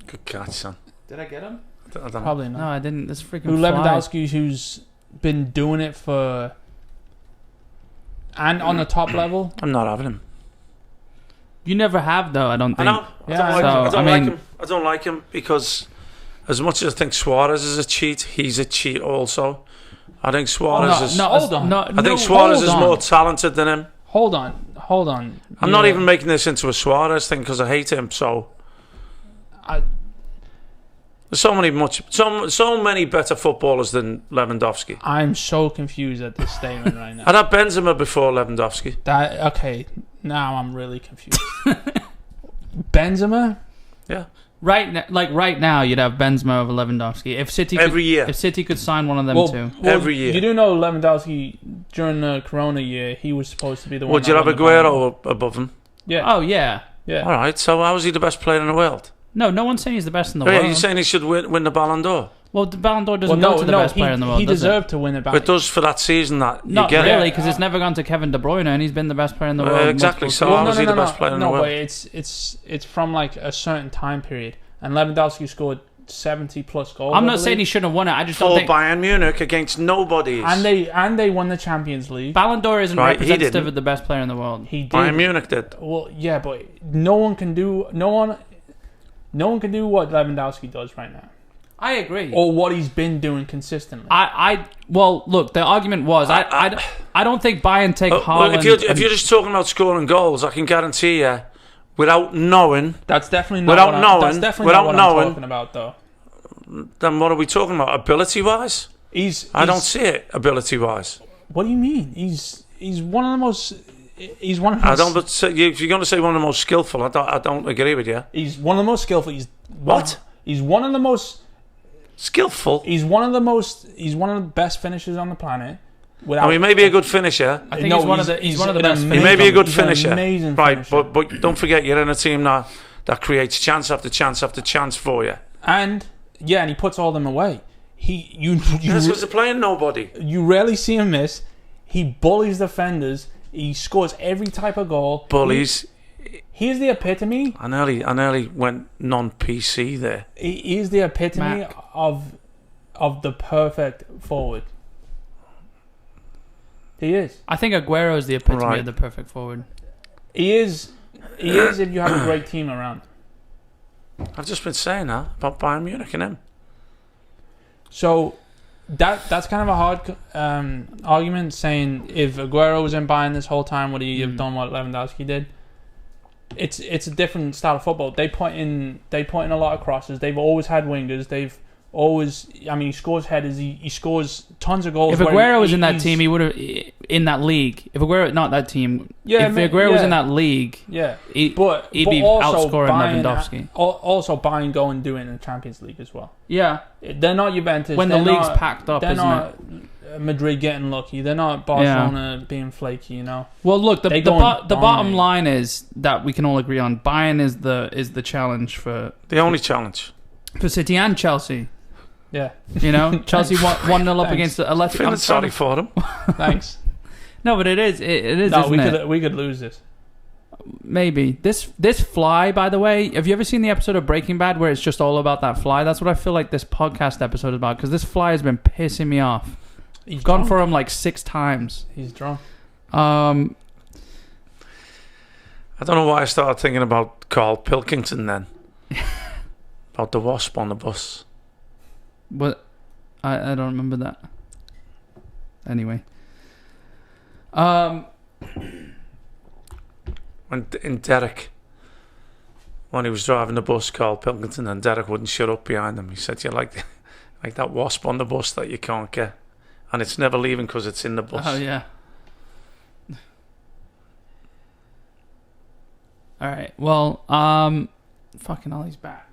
S2: Good catch, son.
S1: Did I get him?
S2: I don't know.
S3: probably not.
S1: No, I didn't. This freaking
S3: Who
S1: fly.
S3: Lewandowski, who's been doing it for, and on the top level.
S2: I'm not having him.
S1: You never have, though. I don't
S2: I
S1: think.
S2: know. I
S3: Yeah,
S2: don't like
S1: so,
S2: him. I don't
S1: I
S2: like
S1: mean-
S2: him. I don't like him because, as much as I think Suarez is a cheat, he's a cheat also. I think Suarez is.
S3: Hold on.
S2: I think Suarez is
S3: hold on.
S2: more talented than him.
S3: Hold on.
S2: I'm not even making this into a Suarez thing because I hate him. So
S3: I-
S2: there's so many better footballers than Lewandowski.
S3: I'm so confused at this statement right now.
S2: I'd have Benzema before Lewandowski.
S3: Okay, now I'm really confused. Benzema?
S2: Yeah,
S1: Right now, you'd have Benzema over Lewandowski. If City
S2: every year.
S1: If City could sign one of them two.
S2: Every year.
S3: You do know Lewandowski during the Corona year, he was supposed to be the one.
S2: Would you
S3: that
S2: have
S3: won the Ballon d'Or.
S2: Aguero above him?
S3: Yeah.
S1: Oh yeah.
S2: All right. So how is he the best player in the world?
S1: No one's saying he's the best in the
S2: Yeah,
S1: world.
S2: you're saying he should win the Ballon d'Or?
S1: Well, the Ballon d'Or doesn't go to the best player in the world.
S3: He
S1: does it?
S3: deserved to win it back.
S2: It does for that season that you
S1: Not
S2: get
S1: really,
S2: it.
S1: because it's never gone to Kevin De Bruyne, and he's been the best player in the world.
S2: Exactly.
S1: multiple
S2: So
S1: times.
S2: how is he the best player in the
S3: No,
S2: world?
S3: but it's from like a certain time period, and Lewandowski scored 70 plus goals.
S1: I'm
S3: I
S1: not
S3: believe.
S1: saying he shouldn't have won it. I just don't
S2: For
S1: think
S2: Bayern Munich against nobody.
S3: And they won the Champions League.
S1: Ballon d'Or isn't
S2: Right, he
S1: representative
S2: didn't.
S1: of the best player in the world.
S3: He did.
S2: Bayern Munich did.
S3: Well, yeah, but no one can do what Lewandowski does right now,
S1: I agree.
S3: or what he's been doing consistently.
S1: Well, look, the argument was I don't think Bayern take
S2: Well,
S1: Haaland.
S2: if you're just talking about scoring goals, I can guarantee you, without knowing,
S3: That's definitely not what I'm talking about, though.
S2: then what are we talking about? Ability-wise? I don't see it ability-wise.
S3: What do you mean? He's one of the most. He's one of the
S2: I
S3: most,
S2: don't. But if you're going to say one of the most skillful, I don't agree with you.
S3: He's one of the most skillful.
S2: What?
S3: He's one of the most.
S2: Skillful?
S3: He's one of the most. He's one of the best finishers on the planet.
S2: I mean, maybe a good finisher.
S1: I think he's one of the best.
S2: He may be a good finisher,
S3: amazing
S2: right?
S3: finisher.
S2: But don't forget, you're in a team that creates chance after chance after chance for you.
S3: And he puts all them away.
S2: That's because they're playing nobody.
S3: You rarely see him miss. He bullies defenders. He scores every type of goal.
S2: Bullies.
S3: He's the epitome.
S2: I nearly went non-PC there.
S3: He is the epitome
S1: Mac.
S3: of the perfect forward. He is.
S1: I think Aguero is the epitome
S2: Right.
S1: of the perfect forward.
S3: He is if you have a great team around.
S2: I've just been saying that about Bayern Munich and him.
S3: So that's kind of a hard argument, saying if Aguero was in Bayern this whole time, would he have done what Lewandowski did? It's a different style of football. They put in a lot of crosses. They've always had wingers. He scores headers. He scores tons of goals.
S1: If Aguero was in that team, he would have in that league. If Aguero, not that team.
S3: Yeah,
S1: if Aguero was in that league, he'd be
S3: also
S1: outscoring
S3: Bayern,
S1: Lewandowski.
S3: Also, Bayern go and do it in the Champions League as well.
S1: Yeah,
S3: they're not Juventus.
S1: when the league's packed up,
S3: they're
S1: isn't
S3: not
S1: it?
S3: Madrid getting lucky. They're not Barcelona being flaky. You know.
S1: Well, look, the
S3: They go and
S1: bottom
S3: dominate.
S1: line is that we can all agree on. Bayern is the challenge for
S2: The only challenge.
S1: City and Chelsea.
S3: Yeah.
S1: You know, Chelsea 1-0 up against the Atletico.
S2: Feeling sorry for them.
S3: Thanks.
S1: No, but it is. It is.
S3: No,
S1: isn't
S3: we could lose this.
S1: Maybe this fly. By the way, have you ever seen the episode of Breaking Bad where it's just all about that fly? That's what I feel like this podcast episode is about, because this fly has been pissing me off.
S3: He's
S1: Gone
S3: drunk.
S1: for him like 6 times.
S3: He's drunk.
S2: I don't know why I started thinking about Carl Pilkington then. About the wasp on the bus.
S1: But I don't remember that. Anyway.
S2: When in Derek, when he was driving the bus, Carl Pilkington, and Derek wouldn't shut up behind him. He said, "You like that wasp on the bus that you can't get, and it's never leaving because it's in the bus."
S1: Oh yeah. All right. Well, fucking Ollie's back.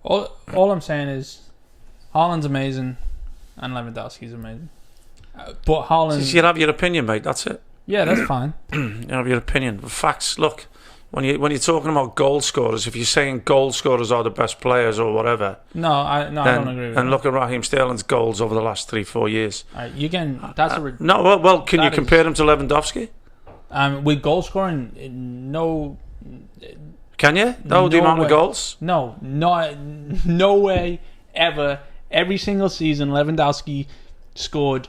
S3: All I'm saying is, Haaland's amazing, and Lewandowski's amazing. But Haaland,
S2: You have your opinion, mate. That's it.
S3: yeah, that's fine.
S2: You have your opinion. But facts. Look, when you're talking about goal scorers, if you're saying goal scorers are the best players or whatever,
S3: No, I don't agree with that.
S2: and look at Raheem Sterling's goals over the last 3-4 years.
S3: You getting that's a
S2: No, well, can you compare him to Lewandowski?
S3: with goal scoring, no.
S2: Can you? No, the
S3: No
S2: amount
S3: way.
S2: of goals.
S3: No way ever. Every single season, Lewandowski scored.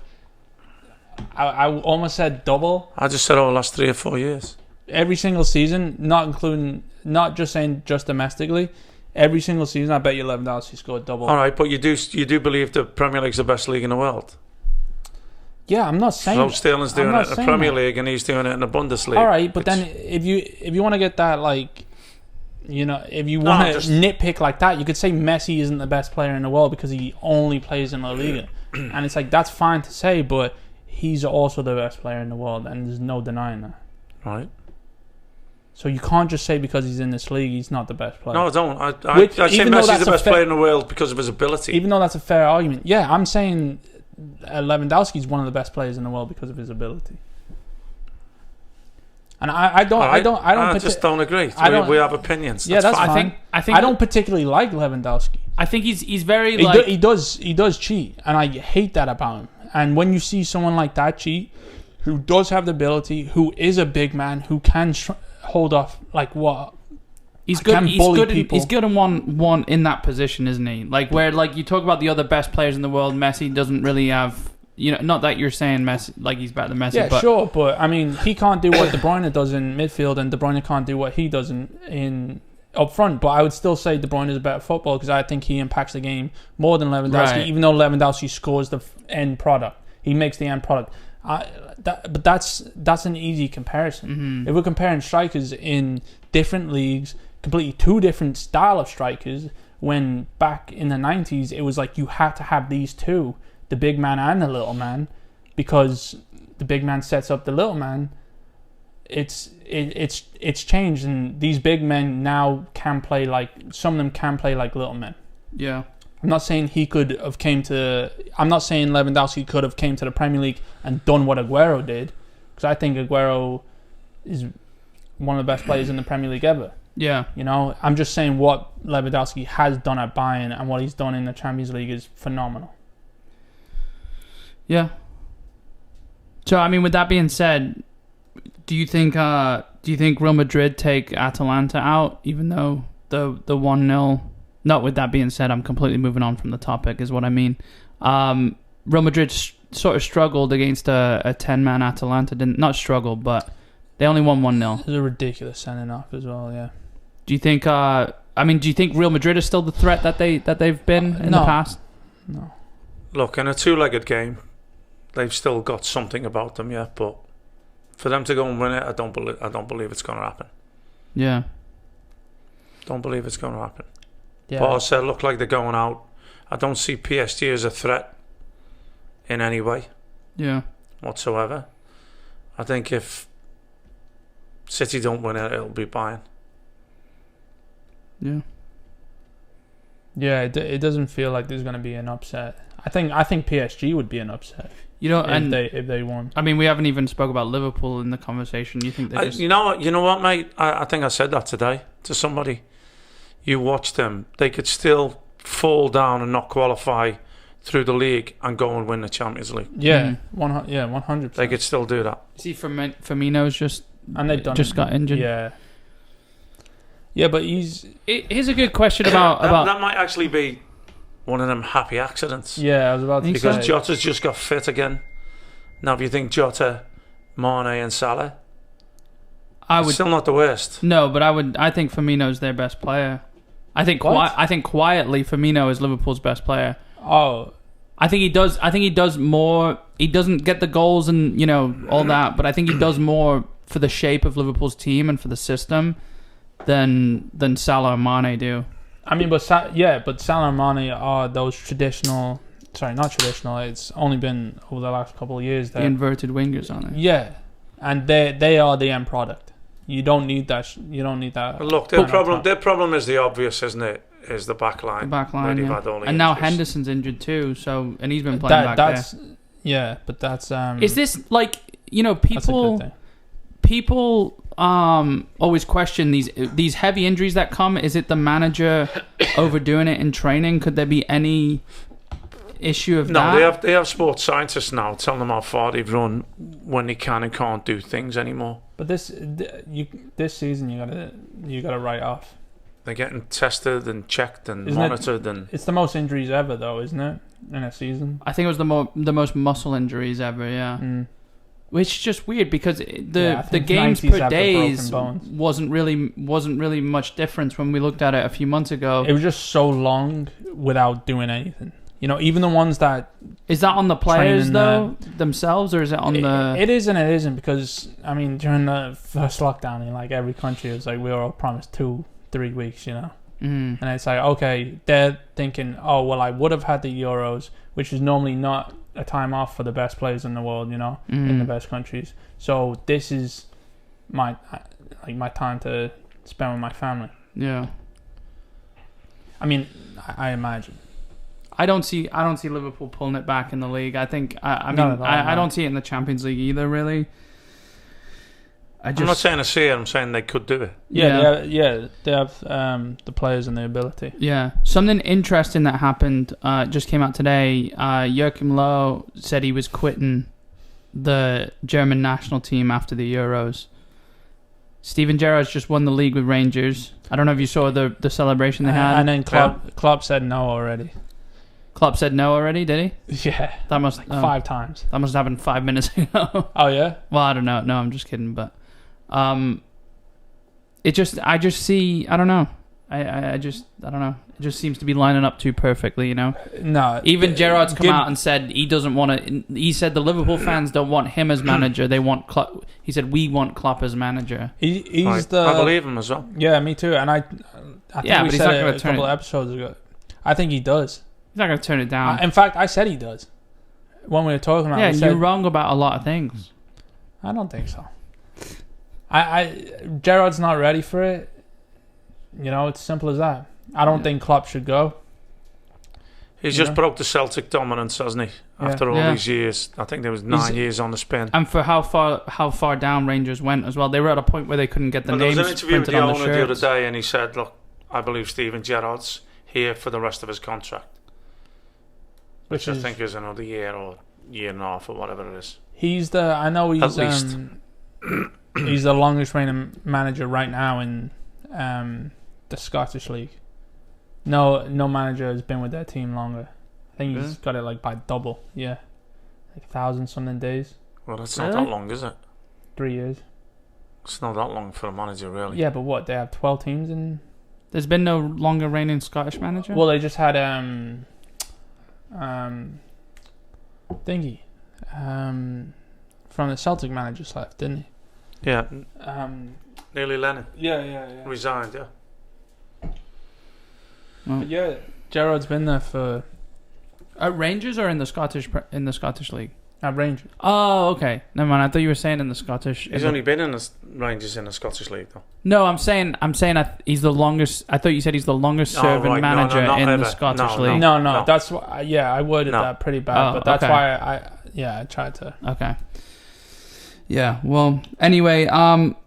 S3: I almost said double.
S2: I just said over the last 3 or 4 years.
S3: Every single season, not just saying just domestically. Every single season, I bet you Lewandowski scored double.
S2: All right, but you do believe the Premier League's the best league in the world?
S3: Yeah, I'm not saying.
S2: So Sterling's doing
S3: I'm
S2: it
S3: not
S2: in the
S3: saying
S2: Premier
S3: that.
S2: League and he's doing it in the Bundesliga.
S3: All right, but then if you want to get that, like, you know, if you want to nitpick like that, you could say Messi isn't the best player in the world because he only plays in La Liga, and it's like that's fine to say, but he's also the best player in the world, and there's no denying that.
S2: Right.
S3: So you can't just say because he's in this league he's not the best player.
S2: No, I don't. I say
S3: even though
S2: Messi's
S3: that's
S2: the
S3: a
S2: best player in the world because of his ability.
S3: Even though that's a fair argument, yeah, I'm saying Lewandowski's one of the best players in the world because of his ability. And I
S2: just don't agree. We have opinions.
S3: Yeah, that's
S2: fine.
S3: fine. I don't particularly like Lewandowski.
S1: I think he's very
S3: He does cheat, and I hate that about him. And when you see someone like that cheat, who does have the ability, who is a big man, who can hold off like what.
S1: He's good.
S3: People.
S1: He's good in one in that position, isn't he? Like where you talk about the other best players in the world, Messi doesn't really have. You know, not that you're saying Messi like he's better than Messi.
S3: Yeah,
S1: but
S3: sure, but I mean, he can't do what De Bruyne does in midfield, and De Bruyne can't do what he does in up front. But I would still say De Bruyne is a better footballer because I think he impacts the game more than Lewandowski.
S1: Right.
S3: Even though Lewandowski scores the end product, he makes the end product. But that's an easy comparison.
S1: Mm-hmm.
S3: If we're comparing strikers in different leagues, completely two different style of strikers, when back in the 90s it was like you had to have these two, the big man and the little man, because the big man sets up the little man. It's changed, and these big men now can play like, some of them can play like little men.
S1: Yeah.
S3: I'm not saying he could have came to. I'm not saying Lewandowski could have came to the Premier League and done what Aguero did, because I think Aguero is one of the best players in the Premier League ever.
S1: Yeah.
S3: You know, I'm just saying what Lewandowski has done at Bayern and what he's done in the Champions League is phenomenal.
S1: Yeah. So I mean, with that being said, do you think Real Madrid take Atalanta out, even though the 1-0? Not with that being said, I'm completely moving on from the topic, is what I mean. Real Madrid sort of struggled against a 10-man Atalanta. Didn't not struggle, but they only won 1-0.
S3: It was a ridiculous sending off as well. Yeah.
S1: Do you think? Do you think Real Madrid is still the threat that they've been in the past?
S3: No.
S2: Look, in a two-legged game, they've still got something about them, yeah. But for them to go and win it, I don't believe it's going to happen.
S1: Yeah.
S2: Don't believe it's going to happen.
S3: Yeah.
S2: Paul said, look like they're going out. I don't see PSG as a threat in any way.
S1: Yeah.
S2: Whatsoever. I think if City don't win it, it'll be Bayern.
S1: Yeah.
S3: Yeah, it doesn't feel like there's going to be an upset. I think PSG would be an upset.
S1: You know,
S3: if they won.
S1: I mean, we haven't even spoke about Liverpool in the conversation. You think they just...
S2: You know what, mate? I think I said that today to somebody. You watch them; they could still fall down and not qualify through the league and go and win the Champions League.
S3: Yeah, 100%.
S2: They could still do that.
S1: See, Firmino's just got injured.
S3: Yeah, but he's.
S1: Here's a good question about
S2: that might actually be one of them happy accidents.
S3: Yeah, I was about to
S2: because
S3: say.
S2: Jota's just got fit again. Now, if you think Jota, Mane, and Salah, still not the worst.
S1: No, but I think Firmino's their best player. I think quietly Firmino is Liverpool's best player.
S3: Oh,
S1: I think he does more. He doesn't get the goals and all that, but I think he does more for the shape of Liverpool's team and for the system than Salah and Mane do.
S3: I mean, but Salah and Mane are those traditional. Sorry, not traditional. It's only been over the last couple of years.
S1: The inverted wingers on it.
S3: Yeah, and they are the end product. You don't need that. You don't need that.
S2: But look, their problem is the obvious, isn't it? Is the back line.
S1: The back line,
S2: yeah.
S1: And
S2: injuries.
S1: Now Henderson's injured too, and he's been playing back there.
S3: Yeah, but that's.
S1: Is this like people always question these heavy injuries that come? Is it the manager overdoing it in training? Could there be any issue of that?
S2: No, they have sports scientists now telling them how far they've run when they can and can't do things anymore.
S3: But this season you gotta write off.
S2: They're getting tested and checked and monitored, and
S3: it's the most injuries ever, though, isn't it? In a season,
S1: I think it was the most muscle injuries ever. Yeah, which is just weird because the games per days wasn't really much difference when we looked at it a few months ago.
S3: It was just so long without doing anything. Even the ones that...
S1: Is that on the players, though, themselves, or is it on the...
S3: It is and it isn't, because, I mean, during the first lockdown in, every country, it was we were all promised 2-3 weeks, And it's okay, they're thinking, oh, well, I would have had the Euros, which is normally not a time off for the best players in the world, in the best countries. So this is my time to spend with my family.
S1: Yeah.
S3: I mean, I imagine.
S1: I don't see Liverpool pulling it back in the league. I think I don't see it in the Champions League either. Really, I'm
S2: not saying I see it. I'm saying they could do it.
S3: Yeah. They have the players and the ability.
S1: Yeah, something interesting that happened just came out today. Joachim Löw said he was quitting the German national team after the Euros. Steven Gerrard's just won the league with Rangers. I don't know if you saw the celebration they had.
S3: And then Klopp said no already.
S1: Klopp said no already, did he?
S3: Yeah.
S1: That must
S3: 5 times.
S1: That must have happened 5 minutes ago.
S3: Oh yeah?
S1: Well, I don't know. No, I'm just kidding, but I just see, I don't know. I don't know. It just seems to be lining up too perfectly,
S3: No.
S1: Even Gerrard's come out and said he doesn't want to. He said the Liverpool fans don't want him as manager. They want Klopp. He said we want Klopp as manager.
S3: I
S2: believe him as well.
S3: Yeah, me too. And I think
S1: but he's not going to turn
S3: a couple of episodes ago. I think he does.
S1: He's not going to turn it down.
S3: In fact, I said he does. When we were talking about it.
S1: Yeah, you're wrong about a lot of things.
S3: I don't think so. Gerrard's not ready for it. It's simple as that. I don't think Klopp should go.
S2: He's just broke the Celtic dominance, hasn't he? After all these years, I think there was 9 years on the spin.
S1: And for how far down Rangers went as well, they were at a point where they couldn't get the names printed on the shirts.
S2: There was an interview with the owner the other day, and he said, "Look, I believe Steven Gerrard's here for the rest of his contract, which I think is another year or year and a half or whatever it is."
S3: He's at least he's the longest reigning manager right now in the Scottish League. No manager has been with their team longer. I think he's got it like by double. Yeah, like 1,000-something days.
S2: Well, that's not that long, is it?
S3: 3 years.
S2: It's not that long for a manager, really.
S3: Yeah, but what, they have 12 teams in.
S1: There's been no longer reigning Scottish manager.
S3: Well, they just had thingy from the Celtic managers left, didn't he?
S2: Yeah. Nearly Lennon.
S3: Yeah.
S2: Resigned. Yeah.
S3: But yeah, Gerrard's been there for
S1: at Rangers or in the Scottish League.
S3: At Rangers.
S1: Oh, okay. Never mind. I thought you were saying in the Scottish.
S2: He's only been in the Rangers in the Scottish League, though.
S1: No, I'm saying he's the longest. I thought you said he's the longest serving manager in the Scottish League.
S3: No. That's why. Yeah, I worded that pretty bad, but that's why I tried to.
S1: Okay. Yeah. Well. Anyway.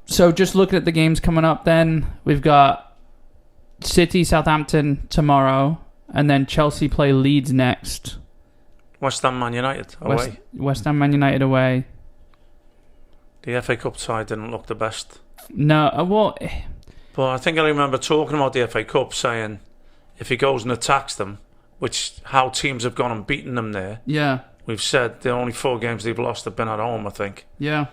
S1: So just looking at the games coming up, then we've got City, Southampton tomorrow, and then Chelsea play Leeds next.
S2: West Ham, Man United away.
S1: West Ham, Man United away.
S2: The FA Cup side didn't look the best.
S1: No,
S2: But I think I remember talking about the FA Cup, saying if he goes and attacks them, how teams have gone and beaten them there.
S1: Yeah.
S2: We've said the only 4 games they've lost have been at home, I think.
S1: Yeah.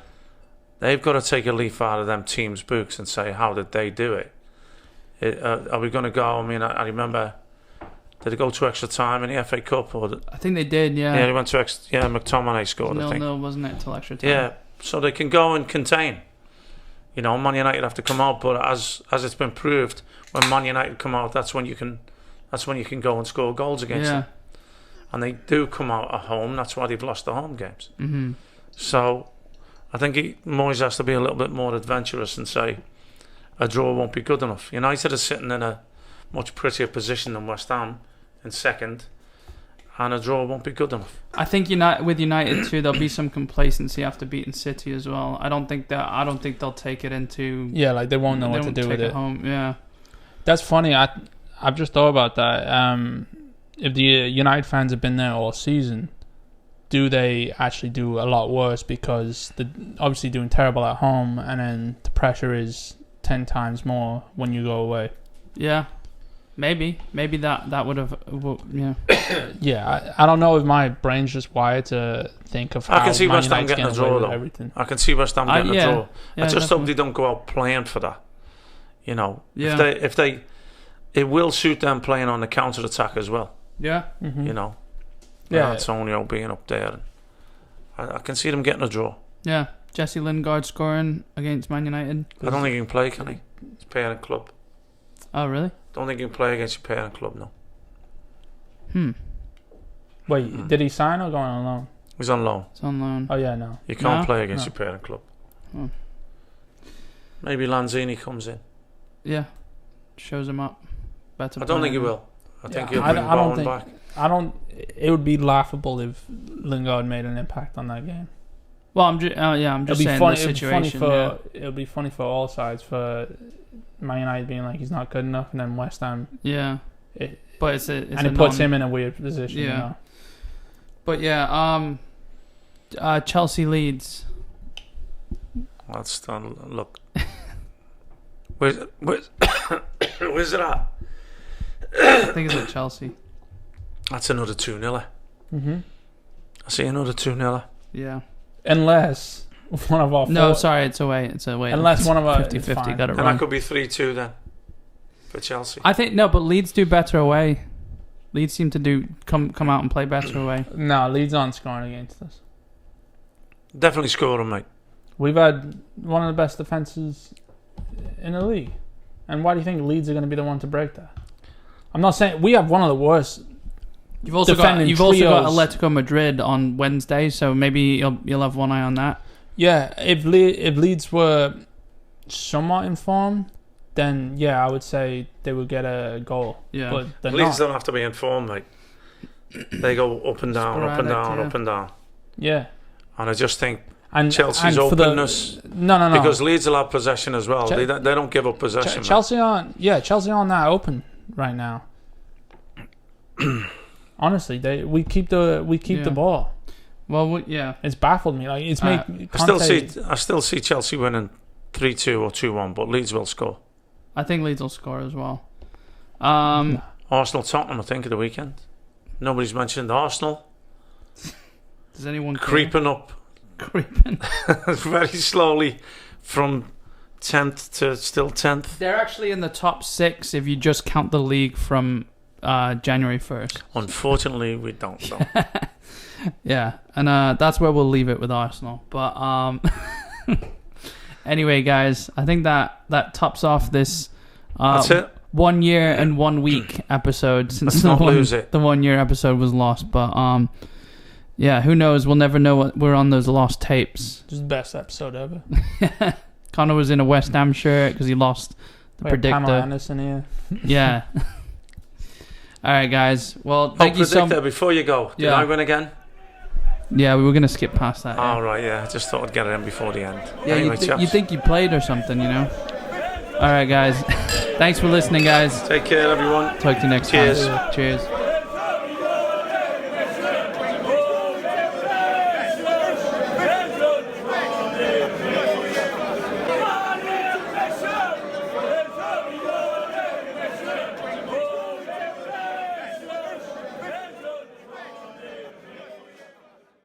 S2: They've got to take a leaf out of them teams' books and say, how did they do it? Are we going to go? I mean, I remember, did it go to extra time in the FA Cup?
S1: I think they did, yeah.
S2: Yeah, they went to extra. Yeah, McTominay scored, I think.
S1: 0-0, wasn't it, till extra time?
S2: Yeah, so they can go and contain. You know, Man United have to come out, but as it's been proved, when Man United come out, that's when you can go and score goals against them. And they do come out at home. That's why they've lost the home games.
S1: Mm-hmm.
S2: So I think Moyes has to be a little bit more adventurous and say a draw won't be good enough. United are sitting in a much prettier position than West Ham in second, and a draw won't be good enough.
S1: I think with United too, there'll be some complacency after beating City as well. I don't think they'll take it into.
S3: Yeah, like they won't know what to do with it.
S1: Home. Yeah,
S3: that's funny. I've just thought about that. If the United fans have been there all season, do they actually do a lot worse because they're obviously doing terrible at home, and then the pressure is 10 times more when you go away?
S1: Yeah, maybe that would have. Yeah.
S3: Yeah, I don't know if my brain's just wired to think of how
S2: I can see
S3: Man
S2: West Ham
S3: United's
S2: getting a draw though.
S3: everything.
S2: I can see West Ham getting a draw.
S1: Yeah,
S2: I just hope they don't go out playing for that. You know, if they, it will suit them playing on the counter attack as well.
S1: Yeah.
S3: Mm-hmm.
S2: You know.
S3: Yeah.
S2: Antonio being up there. I can see them getting a draw.
S1: Yeah. Jesse Lingard scoring against Man United.
S2: I don't think he can play, can he? It's parent club.
S1: Oh, really?
S2: Don't think he can play against your parent club, no.
S3: Wait, did he sign or going on loan?
S2: He's on loan.
S1: It's on loan.
S3: Oh, yeah, no.
S2: You can't play against your parent club.
S1: Oh.
S2: Maybe Lanzini comes in.
S1: Yeah. Shows him up. Better.
S2: I don't think he will. I think he'll
S3: I
S2: bring
S3: don't
S2: Bowen
S3: think,
S2: back.
S3: it would be laughable if Lingard made an impact on that game.
S1: Well, I'm just saying the situation.
S3: It'll be funny for all sides, for Man United being like he's not good enough, and then West Ham.
S1: Yeah. But it
S3: puts him in a weird position.
S1: Yeah.
S3: You know?
S1: But yeah, Chelsea Leeds.
S2: Let's look. Where's it at?
S1: I think it's at Chelsea.
S2: That's another 2-0.
S3: Mm-hmm.
S2: I see another 2-0.
S1: Yeah.
S3: Unless one of our
S1: it's away. It's away.
S3: Unless one of our
S1: 50-50 got it
S2: and
S1: wrong.
S2: that could be 3-2 then for Chelsea.
S1: I think but Leeds do better away. Leeds seem to come out and play better away.
S3: No, Leeds aren't scoring against us.
S2: Definitely scoring, mate.
S3: We've had one of the best defenses in the league, and why do you think Leeds are going to be the one to break that? I'm not saying we have one of the worst.
S1: You've also got Atletico Madrid on Wednesday, so maybe you'll have one eye on that.
S3: Yeah, if Leeds were somewhat informed, then yeah, I would say they would get a goal.
S1: Yeah,
S3: but they're
S2: Leeds
S3: not.
S2: don't have to be informed, mate. They go up and down, up and down, up and down.
S3: Yeah.
S2: And I just think
S3: And
S2: Chelsea's openness.
S3: No.
S2: Because Leeds will have possession as well. They don't give up possession.
S3: Chelsea aren't that open right now. Honestly, we keep the ball.
S1: Well, yeah,
S3: it's baffled me. Like it's made.
S2: I still see Chelsea winning 3-2 or 2-1, but Leeds will score.
S1: I think Leeds will score as well.
S2: Arsenal Tottenham, I think, of the weekend. Nobody's mentioned Arsenal.
S1: Does anyone
S2: creeping up?
S1: Creeping
S2: very slowly from 10th to still 10th.
S1: They're actually in the top 6 if you just count the league from January 1st.
S2: Unfortunately, we don't know.
S1: Yeah, and that's where we'll leave it with Arsenal. But anyway, guys, I think that tops off this
S2: that's it.
S1: 1 year and 1 week episode since the 1 year episode was lost. But yeah, who knows? We'll never know what we're on those lost tapes.
S3: Just the best episode ever.
S1: Connor was in a West Ham shirt because he lost the predictor.
S3: Pamela Anderson here.
S1: Yeah. All right, guys. Well, thank you so much.
S2: Before you go, did I win again?
S1: Yeah, we were going to skip past that.
S2: Oh, right, yeah. I just thought I'd get it in before the end.
S1: Yeah, anyway, you think you played or something, you know? All right, guys. Thanks for listening, guys.
S2: Take care, everyone.
S1: Talk to you next time. Cheers.